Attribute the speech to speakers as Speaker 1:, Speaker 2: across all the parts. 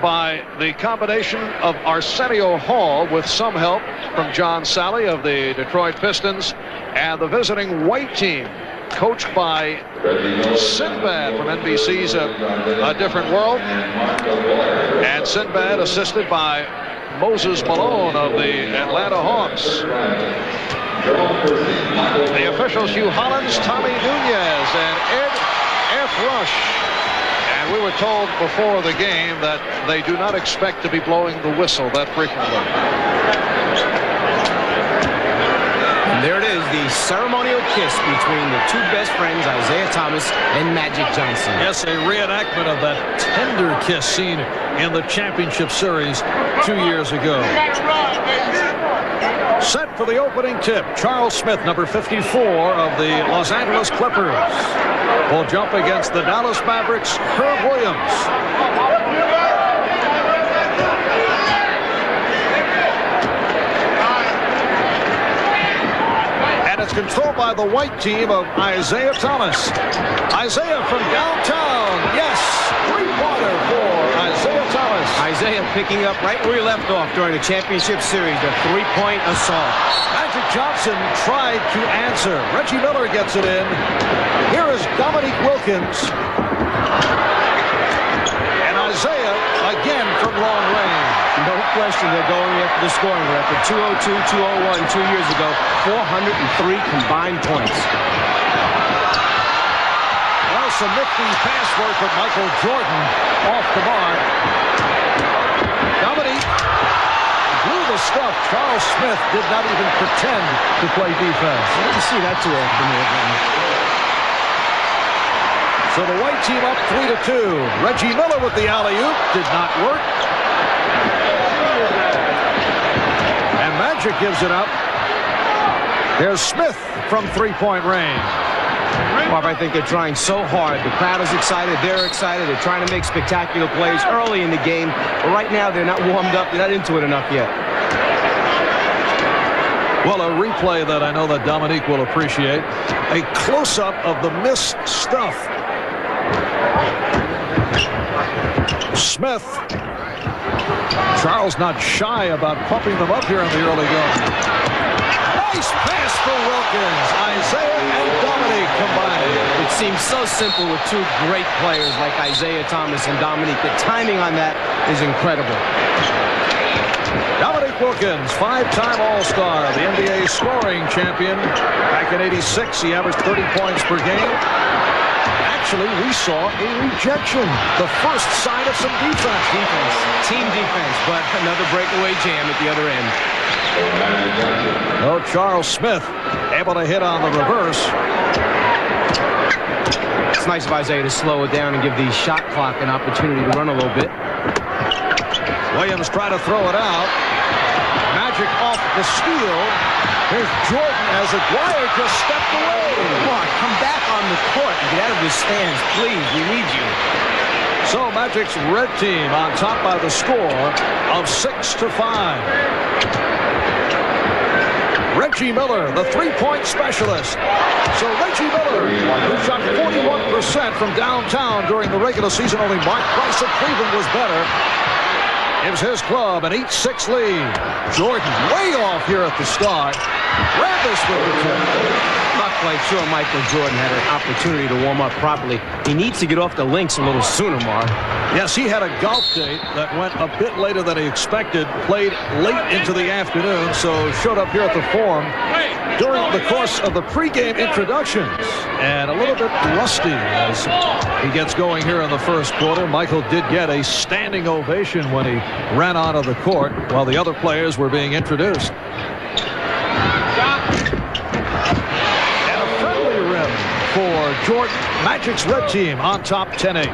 Speaker 1: by the combination of Arsenio Hall with some help from John Sally of the Detroit Pistons and the visiting white team coached by Sinbad from NBC's A Different World, and Sinbad assisted by Moses Malone of the Atlanta Hawks. The officials: Hugh Hollins, Tommy Nunez, and Ed F. Rush. And we were told before the game that they do not expect to be blowing the whistle that frequently.
Speaker 2: And there it is, the ceremonial kiss between the two best friends, Isaiah Thomas and Magic Johnson.
Speaker 1: Yes, a reenactment of that tender kiss seen in the championship series 2 years ago. Set for the opening tip, Charles Smith, number 54 of the Los Angeles Clippers, will jump against the Dallas Mavericks' Herc Williams. And it's controlled by the white team of Isaiah Thomas. Isaiah from downtown, yes, three-pointer for Isaiah Thomas.
Speaker 2: Isaiah picking up right where he left off during the championship series, the three-point assault.
Speaker 1: Magic Johnson tried to answer. Reggie Miller gets it in. Here is Dominique Wilkins. And Isaiah again from long range.
Speaker 2: No question they're going after the scoring record. 202, 201 2 years ago. 403 combined points.
Speaker 1: Well, some nifty pass work with Michael Jordan off the mark. Dominique blew the stuff. Charles Smith did not even pretend to play defense.
Speaker 2: You didn't see that too often.
Speaker 1: So the white team up 3-2. Reggie Miller with the alley-oop did not work. And Magic gives it up. There's Smith from three-point range.
Speaker 2: Marv, I think they're trying so hard. The crowd is excited. They're excited. They're trying to make spectacular plays early in the game. But right now, they're not warmed up. They're not into it enough yet.
Speaker 1: Well, a replay that I know that Dominique will appreciate. A close-up of the missed stuff. Smith. Charles not shy about pumping them up here in the early going. Nice pass for Wilkins. Isaiah and Dominique combining.
Speaker 2: It seems so simple with two great players like Isaiah Thomas and Dominique. The timing on that is incredible.
Speaker 1: Dominique Wilkins, five-time All-Star, the NBA scoring champion. Back in '86, he averaged 30 points per game. Actually, we saw a rejection. The first sign of some defense.
Speaker 2: Team defense, but another breakaway jam at the other end.
Speaker 1: Oh, Charles Smith able to hit on the reverse.
Speaker 2: It's nice of Isaiah to slow it down and give the shot clock an opportunity to run a little bit.
Speaker 1: Williams trying to throw it out. Magic off the steal. Here's Jordan as Aguirre just stepped away.
Speaker 2: Come on, come back on the court and get out of the stands, please. We need you.
Speaker 1: So Magic's red team on top by the score of 6-5. Reggie Miller, the three-point specialist. So Reggie Miller, who shot 41% from downtown during the regular season, only Mark Price of Cleveland was better, gives his club an 8-6 lead. Jordan way off here at the start. Rambis with the tip.
Speaker 2: Not quite sure Michael Jordan had an opportunity to warm up properly. He needs to get off the links a little sooner, Mark.
Speaker 1: Yes, he had a golf date that went a bit later than he expected, played late into the afternoon, so showed up here at the Forum during the course of the pregame introductions. And a little bit rusty as he gets going here in the first quarter. Michael did get a standing ovation when he ran onto the court while the other players were being introduced. And a friendly rim for Jordan. Magic's red team on top 10-8.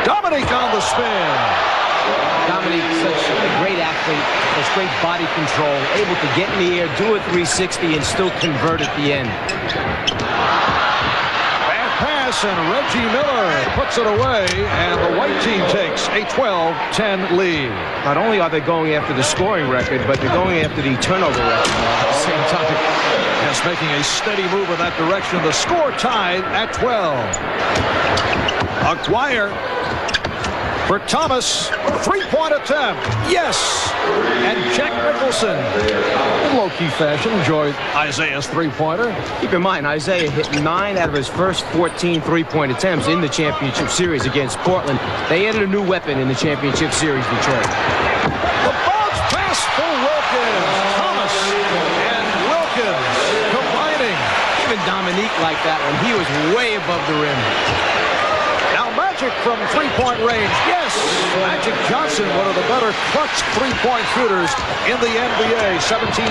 Speaker 1: Dominique on the spin.
Speaker 2: Dominique, such a great athlete, has great body control, able to get in the air, do a 360, and still convert at the end.
Speaker 1: Bad pass. pass, and Reggie Miller puts it away, and the white team takes a 12-10 lead.
Speaker 2: Not only are they going after the scoring record, but they're going after the turnover record at the same time.
Speaker 1: Yes, making a steady move in that direction. The score tied at 12. Aguirre for Thomas. Three-point attempt. Yes. And Jack Nicholson, in low-key fashion, enjoyed Isaiah's three-pointer.
Speaker 2: Keep in mind, Isaiah hit 9 out of his first 14 three-point attempts in the championship series against Portland. They added a new weapon in the championship series, Detroit.
Speaker 1: The bounce pass for Wilkins. Thomas and Wilkins combining.
Speaker 2: Even Dominique liked that one. He was way above the rim.
Speaker 1: Magic from three-point range. Yes! Magic Johnson, one of the better clutch three-point shooters in the NBA. 17-15.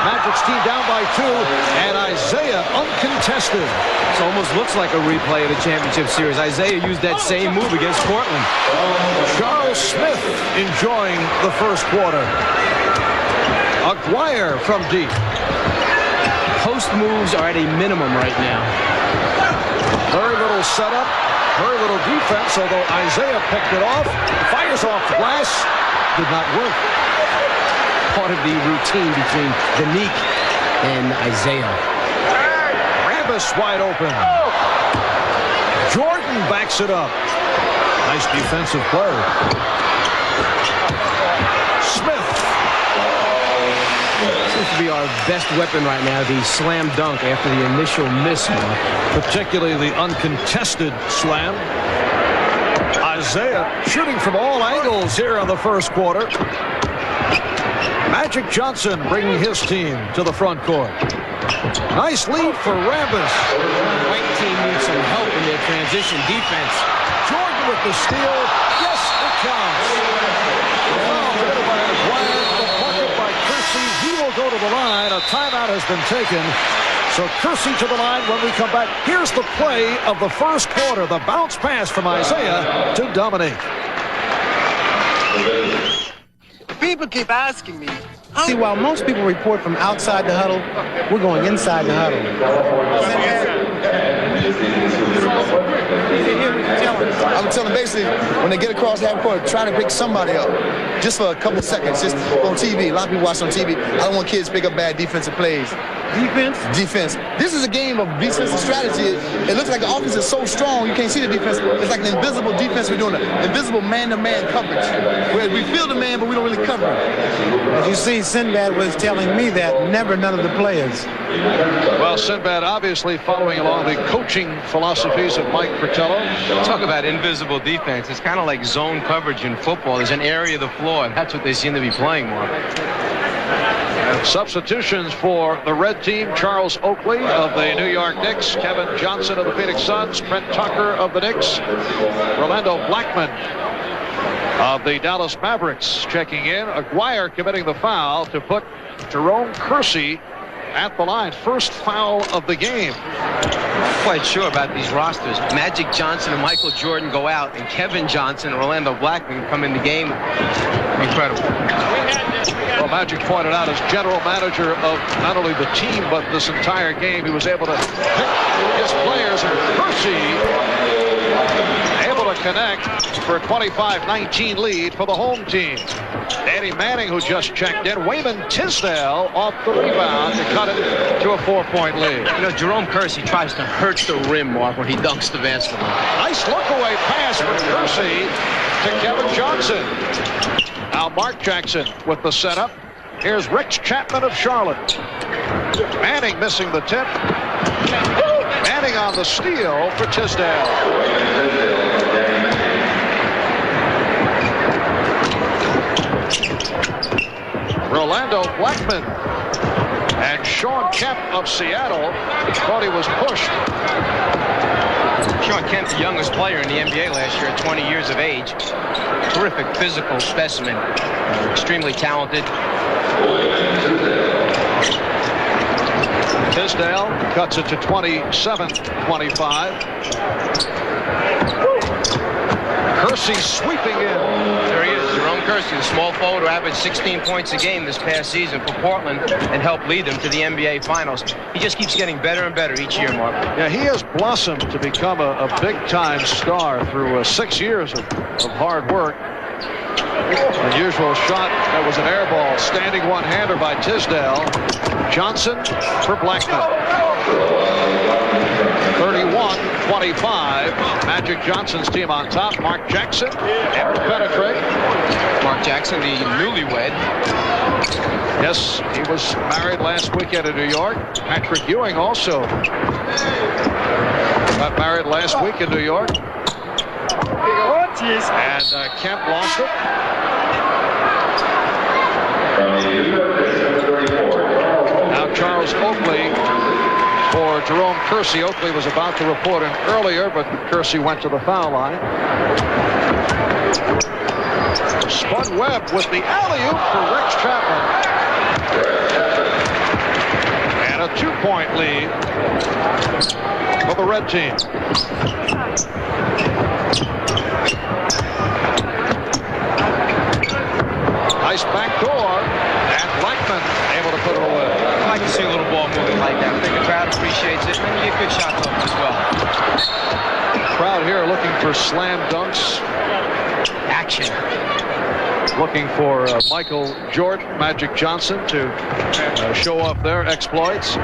Speaker 1: Magic's team down by 2. And Isaiah uncontested.
Speaker 2: It almost looks like a replay of the championship series. Isaiah used that same move against Portland.
Speaker 1: Charles Smith enjoying the first quarter. Aguirre from deep.
Speaker 2: Post moves are at a minimum right now.
Speaker 1: Very little setup. Very little defense, although Isaiah picked it off. Fires off the glass. Did not work.
Speaker 2: Part of the routine between Danique and Isaiah.
Speaker 1: Rambis wide open. Jordan backs it up. Nice defensive play. Smith.
Speaker 2: Seems to be our best weapon right now, the slam dunk after the initial miss.
Speaker 1: Particularly the uncontested slam. Isaiah shooting from all angles here in the first quarter. Magic Johnson bringing his team to the front court. Nice lead for Rambis.
Speaker 2: The white team needs some help in their transition defense.
Speaker 1: Jordan with the steal. Yes, it counts. He will go to the line. A timeout has been taken. So Kersey to the line when we come back. Here's the play of the first quarter. The bounce pass from Isaiah to Dominique.
Speaker 3: People keep asking me.
Speaker 4: See, while most people report from outside the huddle, we're going inside the huddle.
Speaker 3: I would tell them basically, when they get across half court, try to pick somebody up just for a couple of seconds, just on TV. A lot of people watch on TV. I don't want kids to pick up bad defensive plays. Defense. This is a game of defensive strategy. It looks like the offense is so strong, you can't see the defense. It's like an invisible defense we're doing, an invisible man-to-man coverage, where we feel the man, but we don't really cover him.
Speaker 4: As you see, Sinbad was telling me that never none of the players.
Speaker 1: Well, Sinbad obviously following along the coaching philosophies of Mike Fratello.
Speaker 2: Talk about invisible defense. It's kind of like zone coverage in football. There's an area of the floor, and that's what they seem to be playing more.
Speaker 1: Substitutions for the red team: Charles Oakley of the New York Knicks, Kevin Johnson of the Phoenix Suns, Brent Tucker of the Knicks, Rolando Blackman of the Dallas Mavericks checking in. Aguirre committing the foul to put Jerome Kersey at the line. First foul of the game.
Speaker 2: Not quite sure about these rosters. Magic Johnson and Michael Jordan go out, and Kevin Johnson and Orlando Blackman come in the game. Incredible.
Speaker 1: Well, Magic pointed out as general manager of not only the team, but this entire game, he was able to pick his players, and Kersey able to connect for a 25-19 lead for the home team. Danny Manning, who just checked in. Wayman Tisdale off the rebound to cut it to a 4-point lead.
Speaker 2: You know, Jerome Kersey tries to hurt the rim, Mark, when he dunks the basketball.
Speaker 1: Nice look-away pass from Kersey to Kevin Johnson. Now Mark Jackson with the setup. Here's Rich Chapman of Charlotte. Manning missing the tip. Manning on the steal for Tisdale. Rolando Blackman and Sean Kemp of Seattle thought he was pushed.
Speaker 2: Sean Kemp, the youngest player in the NBA last year at 20 years of age. Terrific physical specimen. Extremely talented.
Speaker 1: Tisdale cuts it to 27-25. Kersey sweeping in.
Speaker 2: There he is, Jerome Kersey, the small forward who averaged 16 points a game this past season for Portland and helped lead them to the NBA Finals. He just keeps getting better and better each year, Mark.
Speaker 1: Yeah, he has blossomed to become a big-time star through 6 years of hard work. Unusual shot. That was an air ball. Standing one-hander by Tisdale. Johnson for Blackman. 31-25. Magic Johnson's team on top. Mark Jackson able to penetrate.
Speaker 2: Mark Jackson, the newlywed.
Speaker 1: Yes, he was married last weekend in New York. Patrick Ewing also got married last week in New York. And Kemp lost it. Now Charles Oakley for Jerome Kersey. Oakley was about to report in earlier, but Kersey went to the foul line. Spud Webb with the alley-oop for Rex Chapman. And a 2-point lead for the red team. Nice back door, and Blackman able to put it away.
Speaker 2: I like to see a little ball moving like that. I think the crowd appreciates it, and you get good shots off as well.
Speaker 1: Crowd here looking for slam dunks.
Speaker 2: Action.
Speaker 1: Looking for Michael Jordan, Magic Johnson to show off their exploits.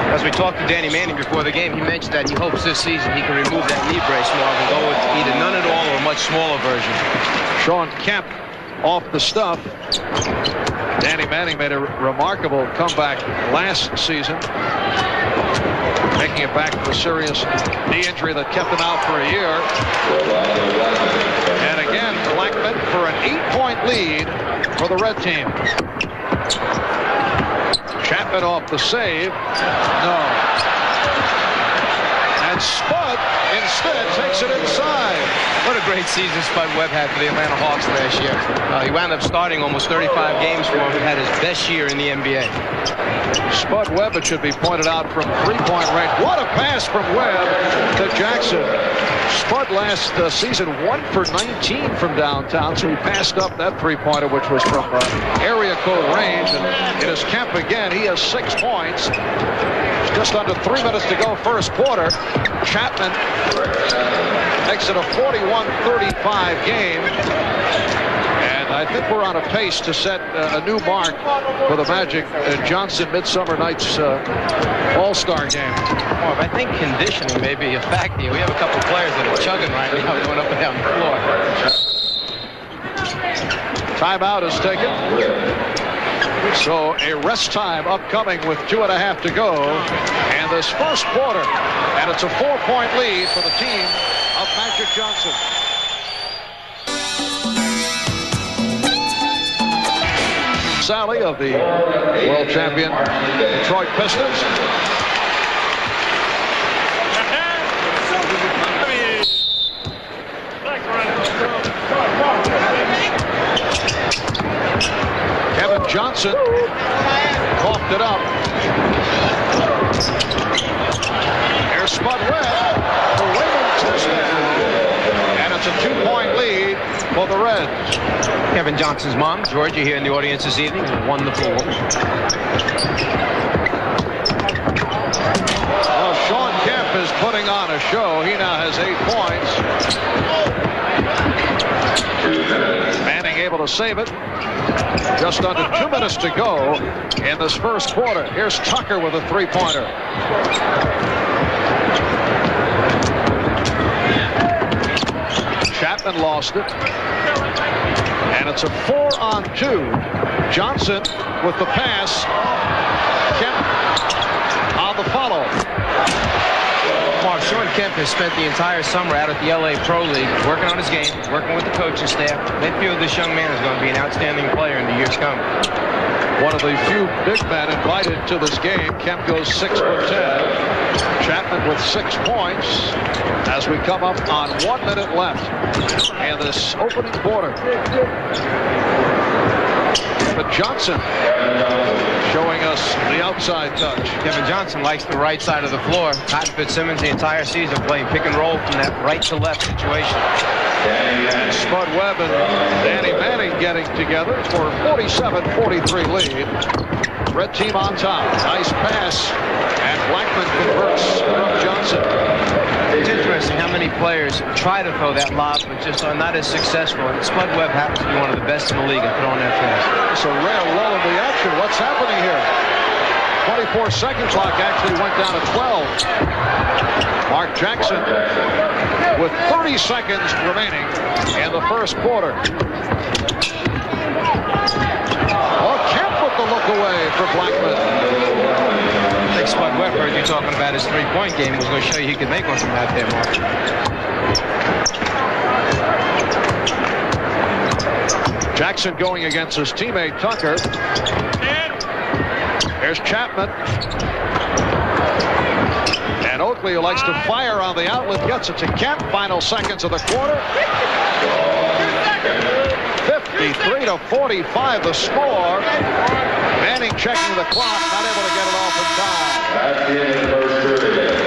Speaker 2: As we talked to Danny Manning before the game, he mentioned that he hopes this season he can remove that knee brace more and go with either none at all or a much smaller version.
Speaker 1: Sean Kemp off the stuff. Danny Manning made a remarkable comeback last season, making it back from a serious knee injury that kept him out for a year. And again, Blackman for an 8-point lead for the red team. Chapman off the save. No. And Spud instead takes it inside.
Speaker 2: What a great season Spud Webb had for the Atlanta Hawks last year. He wound up starting almost 35 games for him and had his best year in the NBA.
Speaker 1: Spud Webb, it should be pointed out, from 3-point range. What a pass from Webb to Jackson. Spud last season 1 for 19 from downtown, so he passed up that 3-pointer, which was from area code range. And it is Kemp again. He has 6 points. Just under 3 minutes to go first quarter. Chapman makes it a 41-35 game. And I think we're on a pace to set a new mark for the Magic Johnson Midsummer Night's All-Star game.
Speaker 2: Well, I think conditioning may be a fact here. We have a couple players that are chugging right now going up and down the floor.
Speaker 1: Timeout is taken. So a rest time upcoming with 2.5 to go. And this first quarter, and it's a 4-point lead for the team of Magic Johnson. Sally of the world champion Detroit Pistons. Kevin Johnson coughed it up. Here's Spud Webb for Raymond Tisdale. And it's a 2-point lead for the Reds.
Speaker 2: Kevin Johnson's mom, Georgia, here in the audience this evening. A wonderful woman.
Speaker 1: Well, Sean Kemp is putting on a show. He now has 8 points. Manning able to save it. Just under 2 minutes to go in this first quarter. Here's Tucker with a 3-pointer. Chapman lost it. And it's a 4-on-2. Johnson with the pass. Kemp on the follow.
Speaker 2: Mark, Sean Kemp has spent the entire summer out at the LA Pro League working on his game, working with the coaching staff. They feel this young man is going to be an outstanding player in the years coming.
Speaker 1: One of the few big men invited to this game. Kemp goes 6 for 10. Chapman with 6 points as we come up on 1 minute left in this opening quarter. But Johnson showing us the outside touch.
Speaker 2: Kevin Johnson likes the right side of the floor. Cotton Fitzsimmons the entire season playing pick and roll from that right to left situation.
Speaker 1: And Spud Webb and Danny Manning getting together for a 47-43 lead. Red team on top. Nice pass. And Blackman converts from Johnson.
Speaker 2: It's interesting how many players try to throw that lob, but just are not as successful. And Spud Webb happens to be one of the best in the league at throwing that pass.
Speaker 1: It's a rare lull in the action. What's happening here? 24-second clock actually went down to 12. Mark Jackson with 30 seconds remaining in the first quarter. Oh, Kemp with the look away for Blackman.
Speaker 2: I think Spud Webb heard you talking about his three-point game. Was going to show you he could make one from out there, Mark.
Speaker 1: Jackson going against his teammate Tucker. There's Chapman. And Oakley, who likes to fire on the outlet, gets it to Kemp. Final seconds of the quarter. 53-45 the score. Manning checking the clock, not able to get it off in time.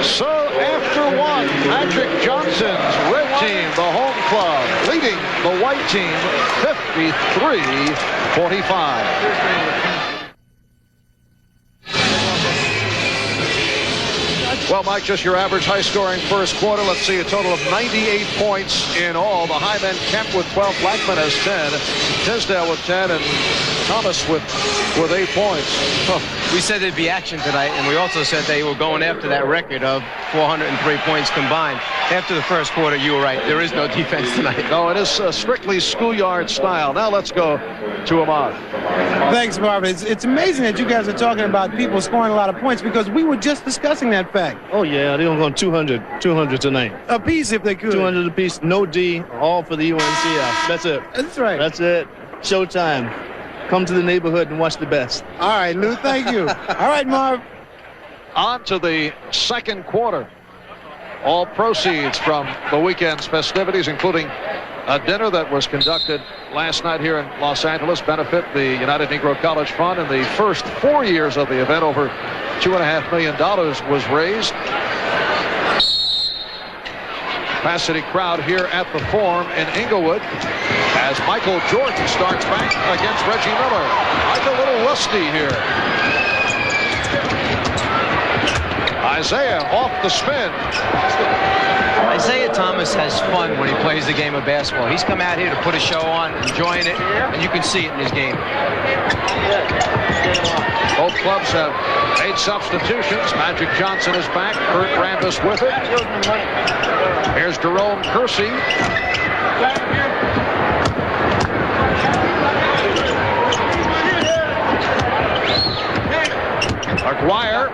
Speaker 1: So after one, Magic Johnson's red team, the home club, leading the white team 53-45. Well, Mike, just your average high-scoring first quarter. Let's see, a total of 98 points in all. The high men, Kemp with 12, Blackman has 10, Tisdale with 10, and Thomas with 8 points.
Speaker 2: Well, we said there'd be action tonight, and we also said they were going after that record of 403 points combined. After the first quarter, you were right. There is no defense tonight.
Speaker 1: No, it is strictly schoolyard style. Now let's go to Ahmad.
Speaker 4: Thanks, Marvin. It's amazing that you guys are talking about people scoring a lot of points because we were just discussing that fact.
Speaker 5: Oh, yeah, they're going to go 200 tonight.
Speaker 4: A piece if they could.
Speaker 5: 200 apiece, no D, all for the UNCF. That's it.
Speaker 4: That's right.
Speaker 5: That's it. Showtime. Come to the neighborhood and watch the best.
Speaker 4: All right, Lou, thank you. All right, Marv.
Speaker 1: On to the second quarter. All proceeds from the weekend's festivities, including a dinner that was conducted last night here in Los Angeles, benefit the United Negro College Fund. In the first 4 years of the event, over $2.5 million was raised. Capacity crowd here at the Forum in Inglewood as Michael Jordan starts back against Reggie Miller. Mike a little rusty here. Isaiah off the spin.
Speaker 2: Isaiah Thomas has fun when he plays the game of basketball. He's come out here to put a show on, enjoying it, and you can see it in his game.
Speaker 1: Both clubs have made substitutions. Magic Johnson is back. Kurt Rambis with it. Here's Jerome Kersey. McGuire.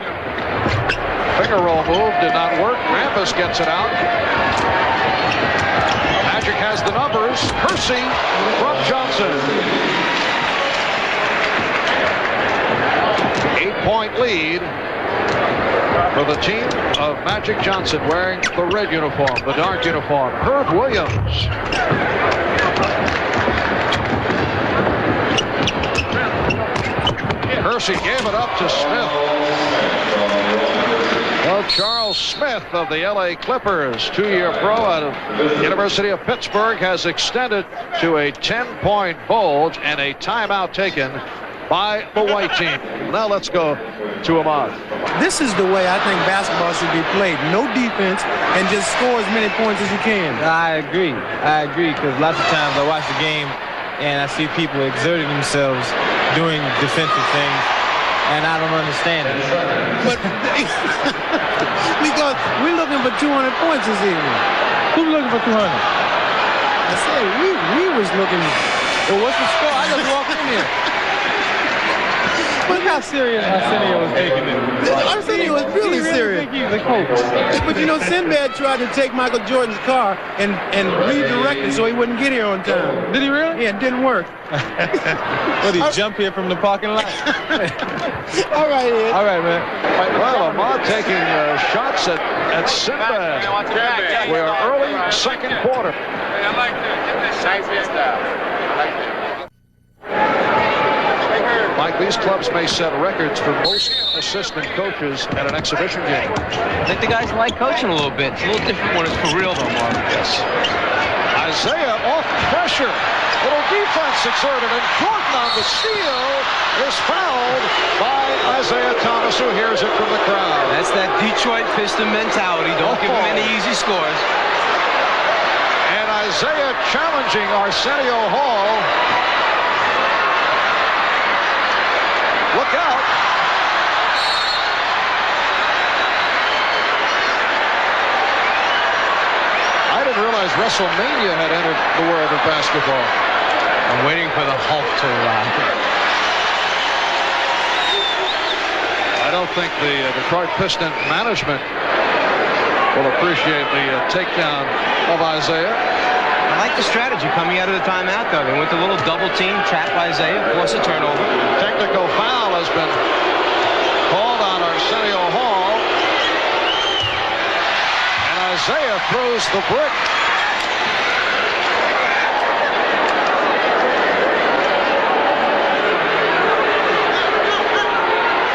Speaker 1: Finger roll move did not work. Rambis gets it out. Magic has the numbers. Kersey from Johnson. 8-point lead for the team of Magic Johnson wearing the red uniform, the dark uniform. Herb Williams. Kersey gave it up to Smith. Well, Charles Smith of the LA Clippers, 2-year pro out of University of Pittsburgh, has extended to a 10-point bulge and a timeout taken by the white team. Now let's go to Ahmad.
Speaker 4: This is the way I think basketball should be played. No defense and just score as many points as you can.
Speaker 6: I agree, because lots of times I watch the game and I see people exerting themselves doing defensive things, and I don't understand it.
Speaker 4: But because we're looking for 200 points this evening.
Speaker 6: Who's looking for 200?
Speaker 4: I said we was looking.
Speaker 6: Well, what's the score? I just walked in here. Look how serious Arsenio was taking it.
Speaker 4: Arsenio was really serious.
Speaker 6: I think he's a coach.
Speaker 4: But you know, Sinbad tried to take Michael Jordan's car and redirect it so he wouldn't get here on time.
Speaker 6: Did he really?
Speaker 4: Yeah, it didn't work.
Speaker 6: What, did he jump here from the parking lot?
Speaker 4: All right, Ed.
Speaker 6: All right, man.
Speaker 1: Well, Ahmad taking shots at Sinbad. We are early second quarter.
Speaker 7: I like to get this nice hairstyle. I like that.
Speaker 1: Mike, these clubs may set records for most assistant coaches at an exhibition game.
Speaker 2: I think the guys like coaching a little bit. It's a little different when it's for real, though, Mark.
Speaker 1: Yes. Isaiah off pressure. Little defense exerted, and Jordan on the steal is fouled by Isaiah Thomas, who hears it from the crowd.
Speaker 2: That's that Detroit Piston mentality. Don't give him any easy scores.
Speaker 1: And Isaiah challenging Arsenio Hall. Look out. I didn't realize WrestleMania had entered the world of basketball.
Speaker 2: I'm waiting for the Hulk to arrive.
Speaker 1: I don't think the Detroit Piston management will appreciate the takedown of Isaiah.
Speaker 2: I like the strategy coming out of the timeout, though. They went to a little double team, trap Isaiah, force a turnover.
Speaker 1: Technical foul has been called on Arsenio Hall. And Isaiah throws the brick.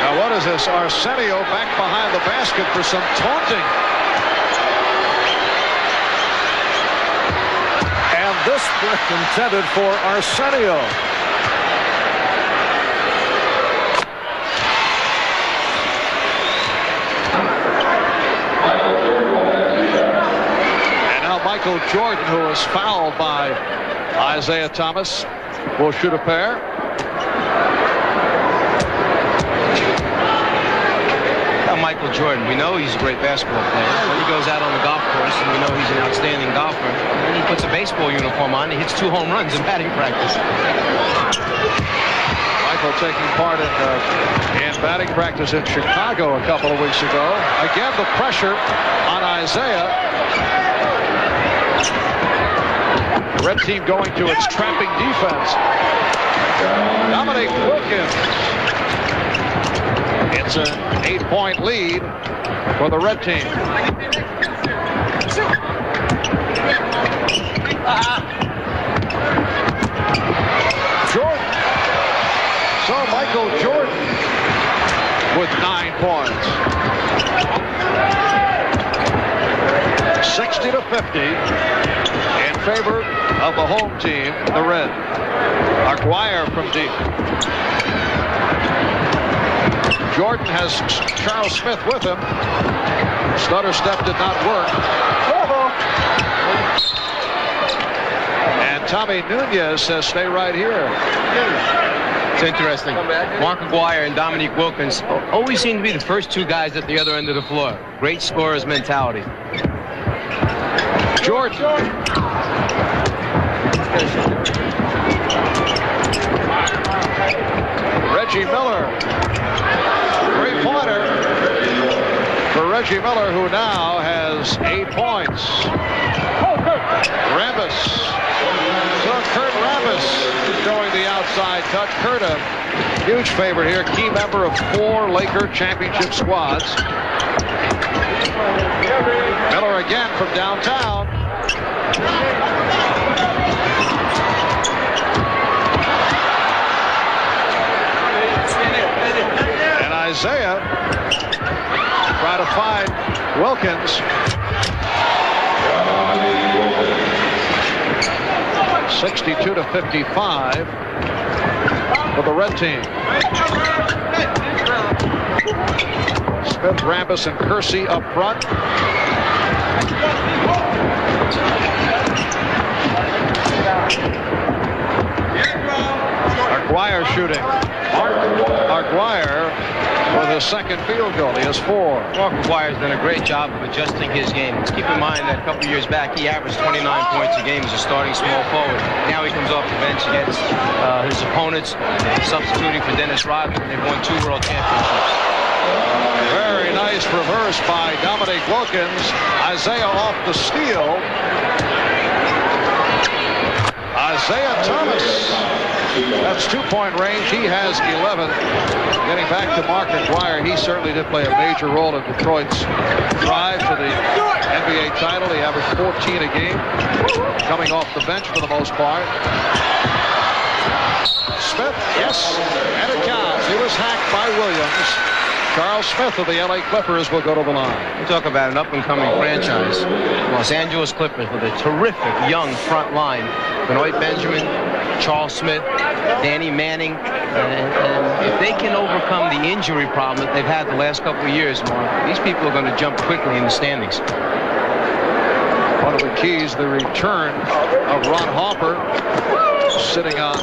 Speaker 1: Now what is this? Arsenio back behind the basket for some taunting. And this brick intended for Arsenio. And now Michael Jordan, who was fouled by Isaiah Thomas, will shoot a pair.
Speaker 2: Michael Jordan, we know he's a great basketball player. When he goes out on the golf course, and we know he's an outstanding golfer, and then he puts a baseball uniform on, he hits 2 home runs in batting practice.
Speaker 1: Michael taking part in batting practice in Chicago a couple of weeks ago. Again, the pressure on Isaiah. The red team going to its trapping defense. Dominic Wilkins. It's an 8-point lead for the red team. Jordan. So Michael Jordan with 9 points. 60-50 in favor of the home team, the red. Aguirre from deep. Jordan has Charles Smith with him. Stutter step did not work. And Tommy Nunez says stay right here.
Speaker 2: It's interesting. Mark Aguirre and Dominique Wilkins always seem to be the first 2 guys at the other end of the floor. Great scorer's mentality.
Speaker 1: Jordan. Reggie Miller. 3-pointer for Reggie Miller, who now has 8 points. Rambis. So Kurt Rambis showing the outside touch. Kurt, a huge favorite here. Key member of 4 Laker championship squads. Miller again from downtown. And Isaiah try to find Wilkins. 62-55 for the red team. Smith, Rambis, and Kersey up front. Aguirre shooting. Aguirre with his second field goal. He has 4.
Speaker 2: Mark Aguirre's done a great job of adjusting his game. Let's keep in mind that a couple years back he averaged 29 points a game as a starting small forward. Now he comes off the bench against his opponents, substituting for Dennis Rodman. They've won 2 world championships.
Speaker 1: Very nice reverse by Dominic Wilkins. Isaiah off the steal. Isaiah Thomas. That's 2-point range. He has 11. Getting back to Mark Aguirre, he certainly did play a major role in Detroit's drive to the NBA title. He averaged 14 a game, coming off the bench for the most part. Smith, yes, and it counts. He was hacked by Williams. Charles Smith of the LA Clippers will go to the line.
Speaker 2: We talk about an up-and-coming franchise. Los Angeles Clippers with a terrific young front line. Benoit Benjamin, Charles Smith, Danny Manning. And if they can overcome the injury problem that they've had the last couple of years, Mark, these people are going to jump quickly in the standings.
Speaker 1: One of the keys, the return of Ron Harper, sitting on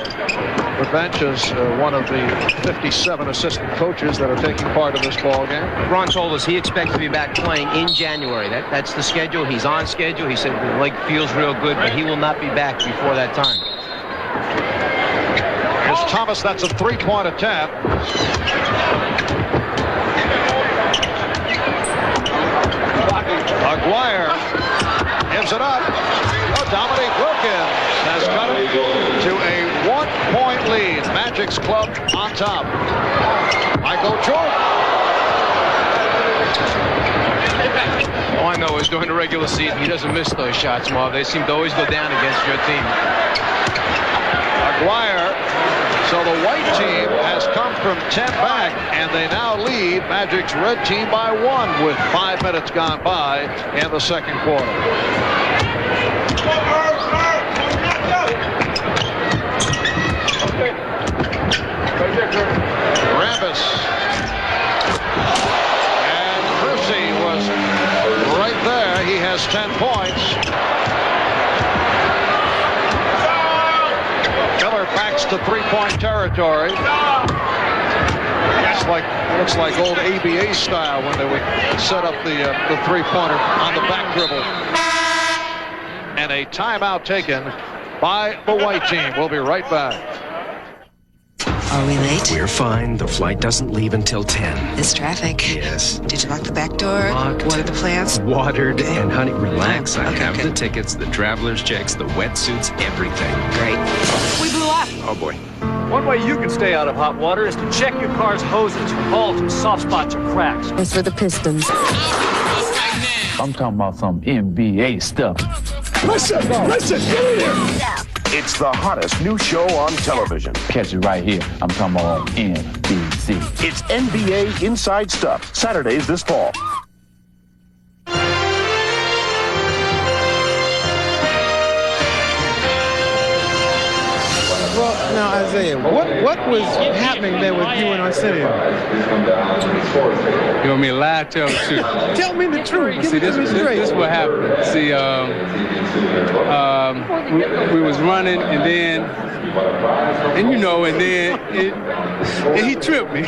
Speaker 1: the bench as one of the 57 assistant coaches that are taking part in this ball game.
Speaker 2: Ron told us he expects to be back playing in January. That's the schedule. He's on schedule. He said the leg feels real good, but he will not be back before that time.
Speaker 1: Here's Thomas. That's a three-point attempt. Aguirre gives it up. Oh, Dominique Wilkins has cut it to a one-point lead. Magic's club on top. Michael Jordan.
Speaker 2: All I know is during the regular season, he doesn't miss those shots, Marv. They seem to always go down against your team.
Speaker 1: Aguirre. So the white team has come from 10 back, and they now lead Magic's red team by 1 with 5 minutes gone by in the second quarter. Rambis. And Percy was right there. He has 10 points. Miller backs to three-point territory. Looks like old ABA style when they would set up the three-pointer on the back dribble. And a timeout taken by the white team. We'll be right back.
Speaker 7: Are we late?
Speaker 8: We're fine. The flight doesn't leave until 10.
Speaker 7: This traffic.
Speaker 8: Yes.
Speaker 7: Did you lock the back door?
Speaker 8: Locked.
Speaker 7: What are the plans?
Speaker 8: Watered.
Speaker 7: Okay.
Speaker 8: And honey, relax. I
Speaker 7: Okay,
Speaker 8: have
Speaker 7: good.
Speaker 8: the tickets, the traveler's checks, the wetsuits, everything.
Speaker 7: Great.
Speaker 9: We blew up.
Speaker 8: Oh, boy.
Speaker 9: One way you can stay out of hot water is to check your car's hoses for holes or soft spots or cracks.
Speaker 10: As for the Pistons.
Speaker 11: I'm talking about some NBA stuff.
Speaker 12: Listen, get in here. It's the hottest new show on television.
Speaker 11: Catch it right here. I'm talking about NBC.
Speaker 12: It's NBA Inside Stuff, Saturdays this fall.
Speaker 4: Well, now, Isaiah, what was happening there with you and Arsenio?
Speaker 6: You want me to lie? Tell the truth.
Speaker 4: Tell me the truth.
Speaker 6: See, this is what happened. See, we was running, and then he tripped me.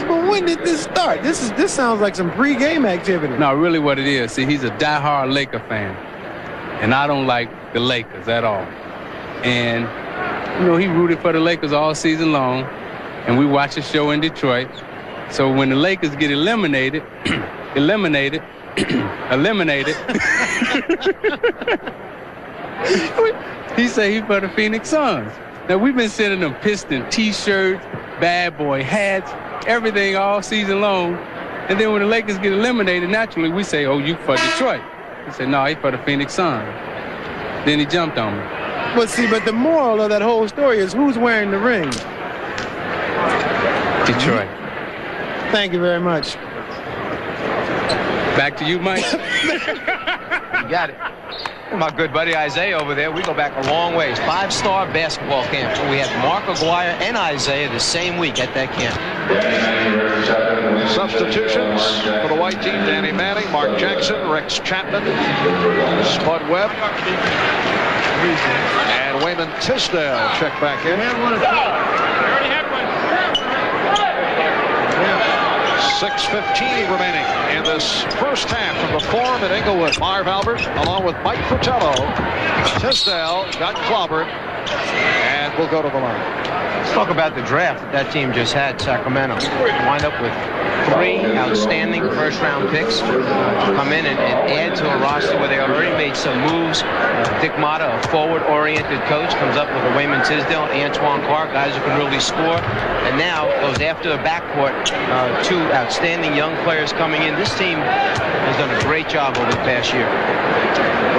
Speaker 4: Well, when did this start? This sounds like some pre-game activity.
Speaker 6: No, really what it is. See, he's a diehard Laker fan, and I don't like the Lakers at all. And, he rooted for the Lakers all season long, and we watch a show in Detroit. So when the Lakers get eliminated, he say he for the Phoenix Suns. Now, we've been sending them Piston T-shirts, bad boy hats, everything all season long. And then when the Lakers get eliminated, naturally, we say, oh, you for Detroit. He said, no, he for the Phoenix Suns. Then he jumped on me.
Speaker 4: But the moral of that whole story is who's wearing the ring?
Speaker 6: Detroit.
Speaker 4: Thank you very much.
Speaker 6: Back to you, Mike.
Speaker 2: You got it. My good buddy Isaiah over there, we go back a long ways. 5-star basketball camp. We had Mark Aguirre and Isaiah the same week at that camp.
Speaker 1: Substitutions for the white team: Danny Manning, Mark Jackson, Rex Chapman, Spud Webb, and Wayman Tisdale check back in. 6:15 remaining in this first half from the Forum at Inglewood. Marv Albert along with Mike Fratello. Tisdale got clobbered and will go to the line.
Speaker 2: Let's talk about the draft that team just had, Sacramento. Wind up with 3 outstanding first-round picks. Come in and add to a roster where they already made some moves. Dick Mata, a forward-oriented coach, comes up with a Wayman Tisdale, Antoine Clark, guys who can really score. And now goes after the backcourt, 2 outstanding young players coming in. This team has done a great job over the past year.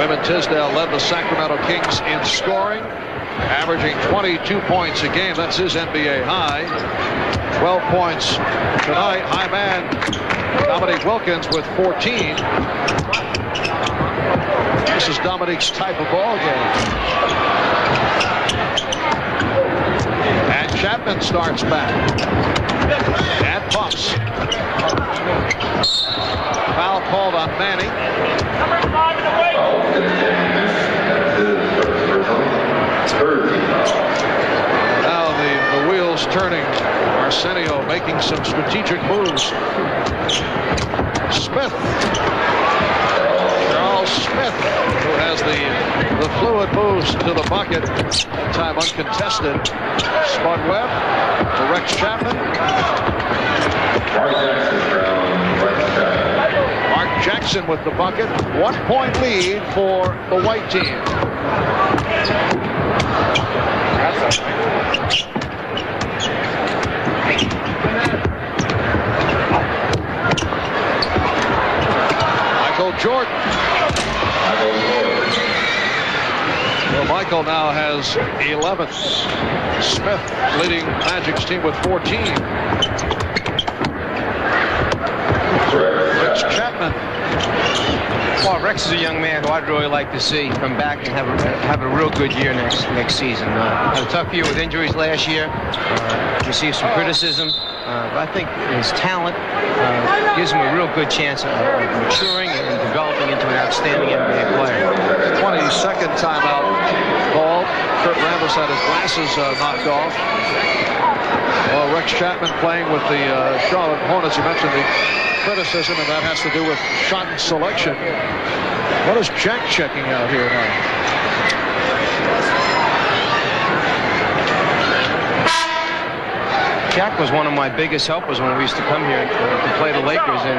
Speaker 1: Wayman Tisdale led the Sacramento Kings in scoring. averaging 22 points a game. That's his NBA high. 12 points tonight. High man Dominique Wilkins with 14. This is Dominique's type of ball game. And Chapman starts back. And pumps. Foul called on Manning. Now the wheels turning. Arsenio making some strategic moves. Smith. Charles Smith, who has the fluid moves to the bucket. That time uncontested. Spud Webb to Rex Chapman. Mark Jackson with the bucket. 1 point lead for the white team. Michael Jordan. Well, Michael now has 11. Smith leading Magic's team with 14. Rex Chapman.
Speaker 2: Well, Rex is a young man who I'd really like to see come back and have a real good year next season. Had a tough year with injuries last year. Received some criticism. But I think his talent gives him a real good chance of maturing and developing into an outstanding NBA player.
Speaker 1: 22nd timeout called. Kurt Rambis had his glasses knocked off. Well, Rex Chapman playing with the Charlotte Hornets. You mentioned the criticism, and that has to do with shot selection. What is Jack checking out here now?
Speaker 2: Jack was one of my biggest helpers when we used to come here to play the Lakers, and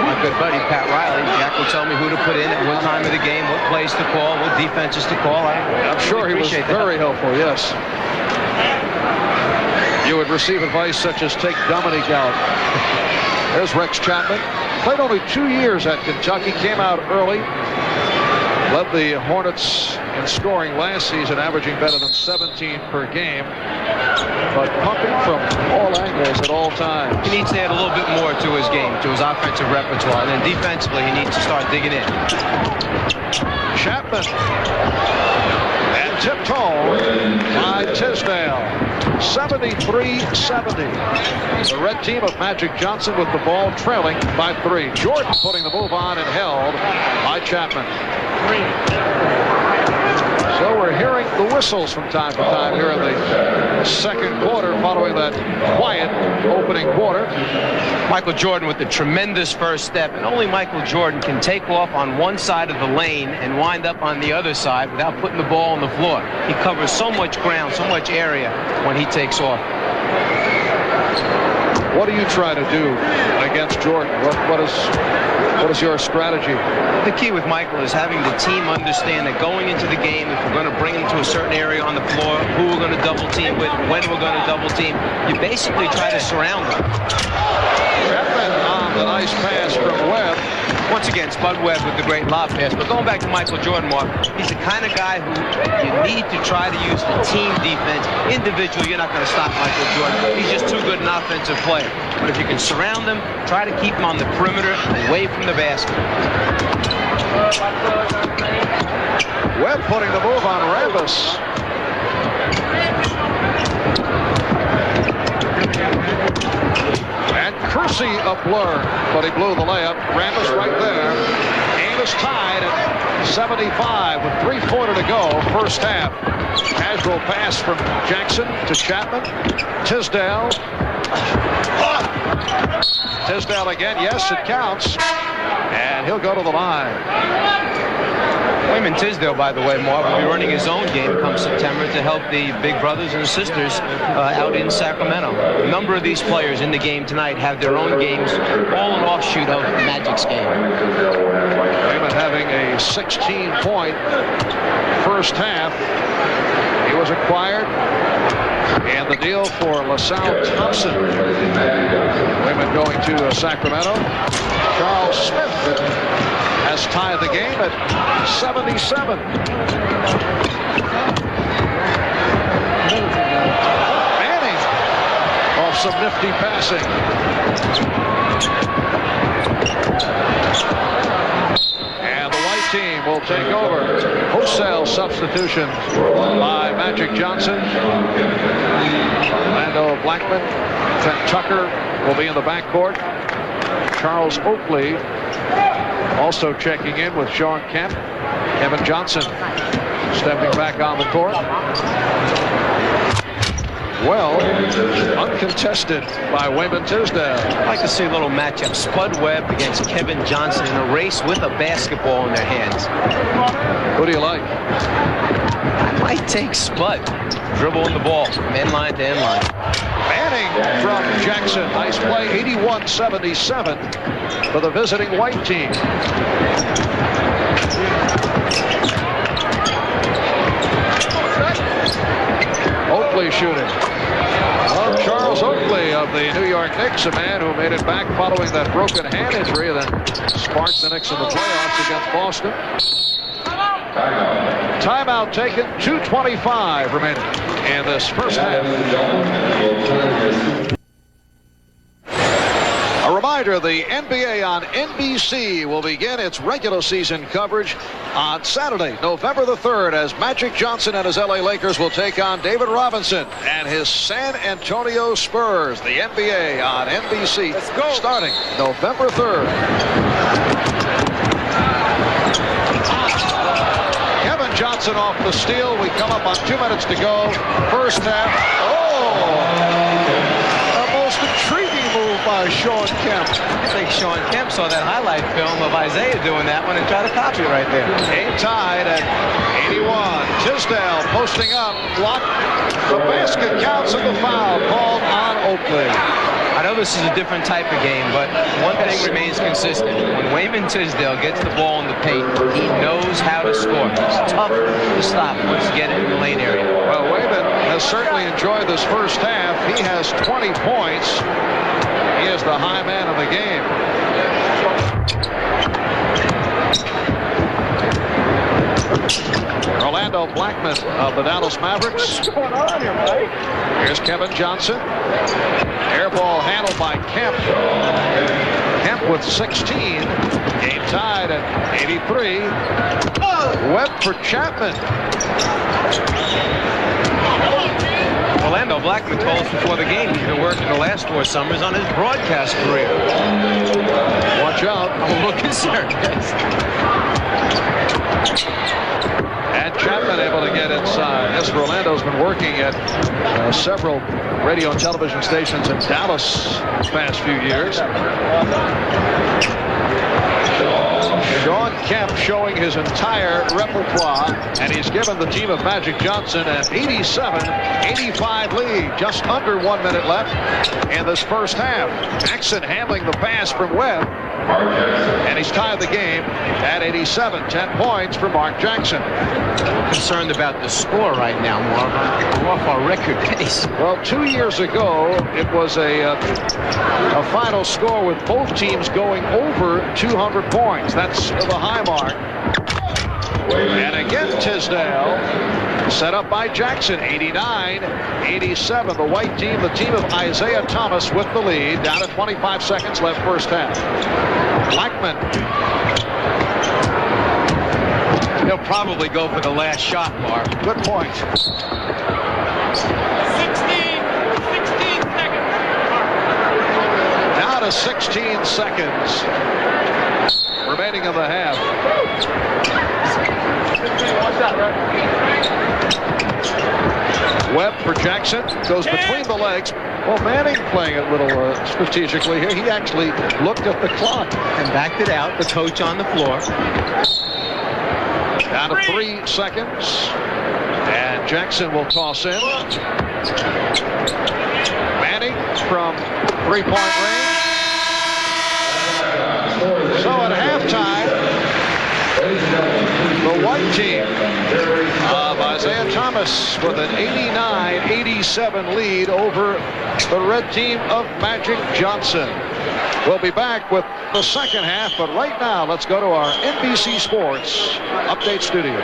Speaker 2: my good buddy Pat Riley, Jack would tell me who to put in at what time of the game, what plays to call, what defenses to call.
Speaker 1: I'm sure he was very helpful, yes. You would receive advice such as take Dominique out. There's Rex Chapman. Played only 2 years at Kentucky, came out early. Led the Hornets in scoring last season, averaging better than 17 per game. But pumping from all angles at all times.
Speaker 2: He needs to add a little bit more to his game, to his offensive repertoire. And then defensively, he needs to start digging in.
Speaker 1: Chapman. And tipped home by Tisdale. 73-70. The red team of Magic Johnson with the ball trailing by 3. Jordan putting the move on and held by Chapman. So we're hearing the whistles from time to time here in the second quarter following that quiet opening quarter.
Speaker 2: Michael Jordan with the tremendous first step, and only Michael Jordan can take off on one side of the lane and wind up on the other side without putting the ball on the floor. He covers so much ground, so much area when he takes off.
Speaker 1: What do you try to do against Jordan? What is your strategy?
Speaker 2: The key with Michael is having the team understand that going into the game, if we're going to bring him to a certain area on the floor, who we're going to double team with, when we're going to double team, you basically try to surround him.
Speaker 1: Chapman on the nice pass from Webb.
Speaker 2: Once again, Spud Webb with the great lob pass. But going back to Michael Jordan, Mark, he's the kind of guy who you need to try to use the team defense. Individually, you're not going to stop Michael Jordan. He's just too good an offensive player. But if you can surround him, try to keep him on the perimeter, away from the basket.
Speaker 1: Webb putting the move on Rambis. And Kersey a blur, but he blew the layup. Rambis right there. Game is tied at 75 with 3:40 to go, first half. Casual pass from Jackson to Chapman. Tisdale. Tisdale again. Yes, it counts. And he'll go to the line.
Speaker 2: Wayman Tisdale, by the way, Mark, will be running his own game come September to help the big brothers and sisters out in Sacramento. A number of these players in the game tonight have their own games, all an offshoot of Magic's game.
Speaker 1: Wayman having a 16-point first half. He was acquired. And the deal for LaSalle Thompson. Wayman going to Sacramento. Charles Smith has tied the game at 77. some nifty passing. And the white team will take over. Wholesale substitutions by Magic Johnson. Orlando Blackman. Trent Tucker will be in the backcourt. Charles Oakley also checking in with Sean Kemp. Kevin Johnson stepping back on the court. Well, uncontested by Wayman Tisdale.
Speaker 2: I'd like to see a little matchup. Spud Webb against Kevin Johnson in a race with a basketball in their hands.
Speaker 1: Who do you like?
Speaker 2: I might take Spud. Dribbling the ball from end line to end line.
Speaker 1: Manning from Jackson. Nice play. 81-77 for the visiting white team. Oakley shooting. Well, Charles Oakley of the New York Knicks, a man who made it back following that broken hand injury and then sparked the Knicks in the playoffs against Boston. Timeout taken. 2:25 remaining in this first half. A reminder, the NBA on NBC will begin its regular season coverage on Saturday, November the 3rd, as Magic Johnson and his LA Lakers will take on David Robinson and his San Antonio Spurs. The NBA on NBC starting November 3rd. Kevin Johnson off the steal. We come up on 2 minutes to go. First half. A most intriguing move by Sean Kemp.
Speaker 2: I think Sean Kemp saw that highlight film of Isaiah doing that one and tried to copy it right there.
Speaker 1: Game tied at 81. Tisdale posting up. Blocked. The basket counts and the foul called on Oakley.
Speaker 2: I know this is a different type of game, but one thing remains consistent. When Wayman Tisdale gets the ball in the paint, he knows how to score. It's tough to stop once you get it in the lane area.
Speaker 1: Well, Wayman has certainly enjoyed this first half. He has 20 points. He is the high man of the game. Orlando Blackman of the Dallas Mavericks.
Speaker 4: What's going on here, Mike?
Speaker 1: Here's Kevin Johnson. Air ball handled by Kemp. Kemp with 16. Game tied at 83. Webb for Chapman.
Speaker 2: Orlando Blackman told us before the game he's been working the last 4 summers on his broadcast career.
Speaker 1: Watch out.
Speaker 2: I'm a little concerned.
Speaker 1: And Chapman able to get inside. Yes, Orlando's been working at several radio and television stations in Dallas the past few years. Sean Kemp showing his entire repertoire, and he's given the team of Magic Johnson an 87-85 lead. Just under 1 minute left in this first half. Jackson handling the pass from Webb, and he's tied the game at 87. 10 points for Mark Jackson.
Speaker 2: Concerned about the score right now, Mark. We're off our record pace.
Speaker 1: Well, 2 years ago, it was a final score with both teams going over 200 points. That's the high mark. And again, Tisdale set up by Jackson. 89-87. The white team, the team of Isaiah Thomas with the lead. Down to 25 seconds left first half. Blackman.
Speaker 2: He'll probably go for the last shot, Mark.
Speaker 1: Good point.
Speaker 10: 16 seconds.
Speaker 1: Now to 16 seconds remaining in the half. Webb for Jackson. Goes between the legs. Well, Manning playing it a little strategically here. He actually looked at the clock.
Speaker 2: And backed it out. The coach on the floor.
Speaker 1: Down to 3 seconds. And Jackson will toss in. Manning from three-point range. So at halftime, the white team of Isaiah Thomas with an 89-87 lead over the red team of Magic Johnson. We'll be back with the second half, but right now, let's go to our NBC Sports Update Studio.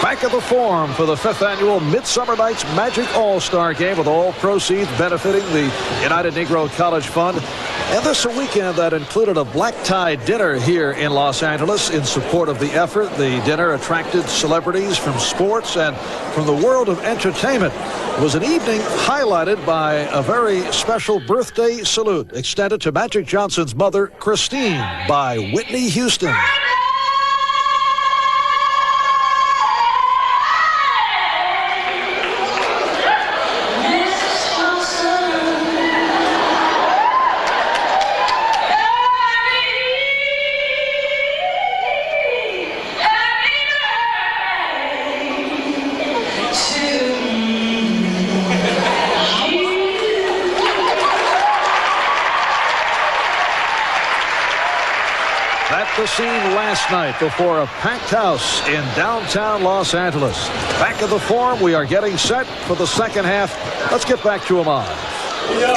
Speaker 1: Back at the Forum for the 5th annual Midsummer Night's Magic All-Star Game, with all proceeds benefiting the United Negro College Fund. And this a weekend that included a black tie dinner here in Los Angeles in support of the effort. The dinner attracted celebrities from sports and from the world of entertainment. It was an evening highlighted by a very special birthday salute extended to Magic Johnson's mother, Christine, by Whitney Houston. The scene last night before a packed house in downtown Los Angeles. Back at the Forum, we are getting set for the second half. Let's get back to Ahmad.